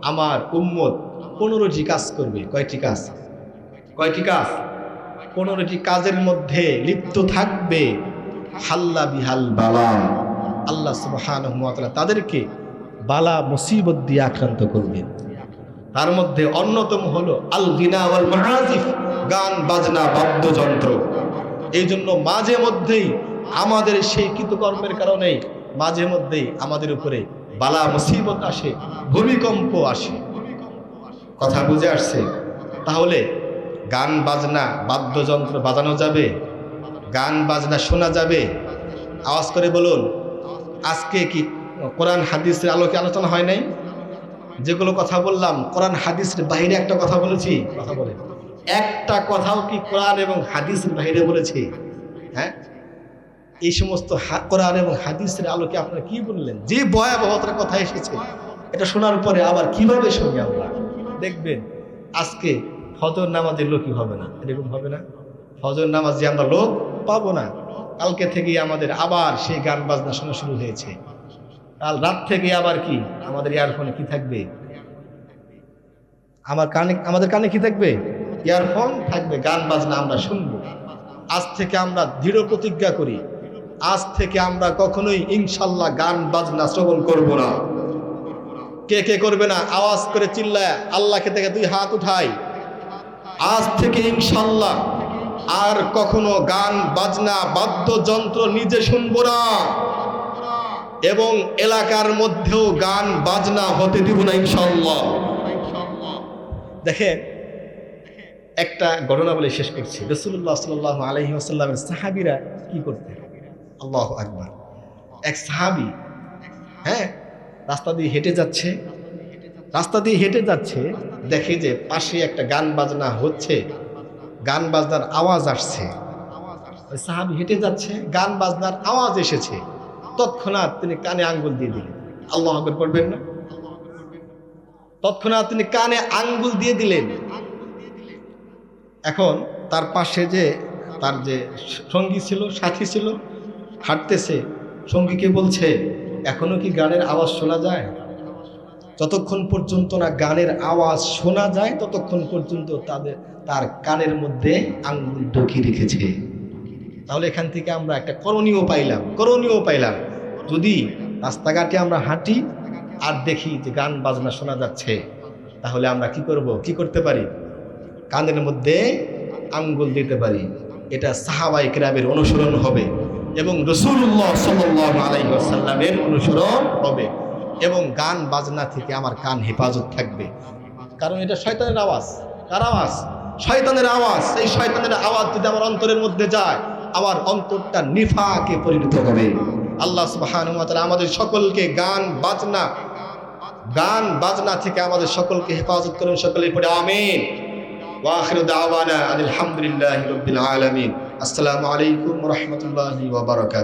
আমার উম্মত 15টি কাজ করবে, কয়টি কাজ? 15টি কাজের মধ্যে লিপ্ত থাকবে, হাল্লা বিহাল বালা, আল্লাহ সুবহানাহু ওয়া তাআলা তাদেরকে বালা মুসিবত দিয়ে আক্রান্ত করবেন। তার মধ্যে অন্যতম হলো আল গিনা ওয়াল মাআজিফ, গান বাজনা বাদ্যযন্ত্র। এই জন্য মাঝে মধ্যেই আমাদের সেই কৃতকর্মের কারণে মাঝে মধ্যেই আমাদের উপরে বালা মুসিবত আসে, ভূমিকম্প আসে। কথা বুঝে আসছে? তাহলে গান বাজনা বাদ্যযন্ত্র বাজানো যাবে? গান বাজনা শোনা যাবে? আওয়াজ করে বলুন। আজকে কি কোরআন হাদিসের আলোকে আলোচনা হয় নাই? যেগুলো কথা বললাম কোরআন হাদিসের বাইরে একটা কথা বলেছি? কথা বলে একটা কথাও কি কোরআন এবং হাদিসের বাইরে বলেছি? হ্যাঁ, এই সমস্ত কোরআন এবং হাদিসের আলোকে আপনারা কি বললেন? যে ভয়াবহতার কথা এসেছে, এটা শোনার পরে আবার কিভাবে শুনি আমরা? দেখবেন আজকে ফজর নামাজের লোকই হবে না, এরকম হবে না? ফজর নামাজে আমরা লোক পাবো না। কালকে থেকেই আমাদের আবার সেই গান বাজনা শোনা শুরু হয়েছে। কাল রাত থেকে আবার কি আমাদের ইয়ারফোনে কি থাকবে? আমাদের কানে কি থাকবে? ইয়ারফোন থাকবে, গান বাজনা আমরা শুনবো। আজ থেকে আমরা দৃঢ় প্রতিজ্ঞা করি, আজ থেকে আমরা কখনোই ইনশাল্লাহ গান বাজনা শ্রবণ করব না। কে কে করবে না? আওয়াজ করে চিল্লায় আল্লাহকে থেকে 2 হাত উঠাই। আজ থেকে ইনশাল্লাহ আর কখনো গান বাজনা বাদ্যযন্ত্র নিজে শুনবো না, এবং এলাকার মধ্যেও গান বাজনা হতে দিব না ইনশাল্লাহ। দেখেন একটা ঘটনা বলে শেষ করছি। রাসূলুল্লাহ সাল্লাল্লাহু আলাইহি ওয়াসাল্লামের সাহাবীরা কি করতেন? আল্লাহু আকবার। এক সাহাবী হ্যাঁ রাস্তা দিয়ে হেঁটে যাচ্ছে, দেখে যে পাশে একটা গান বাজনা হচ্ছে, গান বাজনার আওয়াজ আসছে। ওই সাহাবী হেঁটে যাচ্ছে, গান বাজনার আওয়াজ এসেছে, তৎক্ষণাৎ তিনি কানে আঙ্গুল দিয়ে দিলেন। আল্লাহু আকবার পড়বেন না? তৎক্ষণাৎ তিনি কানে আঙ্গুল দিয়ে দিলেন। এখন তার পাশে যে তার যে সঙ্গী ছিল, সাথী ছিল, হাঁটতেছে, সঙ্গীকে বলছে, এখনো কি গানের আওয়াজ শোনা যায়? যতক্ষণ পর্যন্ত না গানের আওয়াজ শোনা যায় ততক্ষণ পর্যন্ত তার কানের মধ্যে আঙ্গুল ঢুকিয়ে রেখেছে। তাহলে এখান থেকে আমরা একটা করণীয় পাইলাম। যদি রাস্তাঘাটে আমরা হাঁটি আর দেখি যে গান বাজনা শোনা যাচ্ছে, তাহলে আমরা কি করতে পারি? কানের মধ্যে আঙ্গুল দিতে পারি। এটা সাহাবায়ে কেরামের অনুসরণ হবে এবং রাসূলুল্লাহ সাল্লাল্লাহু আলাইহি ওয়াসাল্লামের অনুসরণ হবে, এবং গান বাজনা থেকে আমার কান হেফাজত থাকবে। কারণ এটা শয়তানের আওয়াজ। কার আওয়াজ? শয়তানের আওয়াজ। এই শয়তানের আওয়াজ যদি আমার অন্তরের মধ্যে যায়, আমার অন্তরটা নিফাকে পরিণত হবে। আল্লাহ সুবহানাহু ওয়া তাআলা আমাদের সকলকে গান বাজনা থেকে আমাদের সকলকে হেফাজত করুন। সকলে পড়ে আমিন। ওয়া আখিরু দাওয়ানা আলহামদুলিল্লাহি রাব্বিল আলামিন। আসসালামু আলাইকুম ওয়া রাহমাতুল্লাহি ওয়া বারাকাতুহু।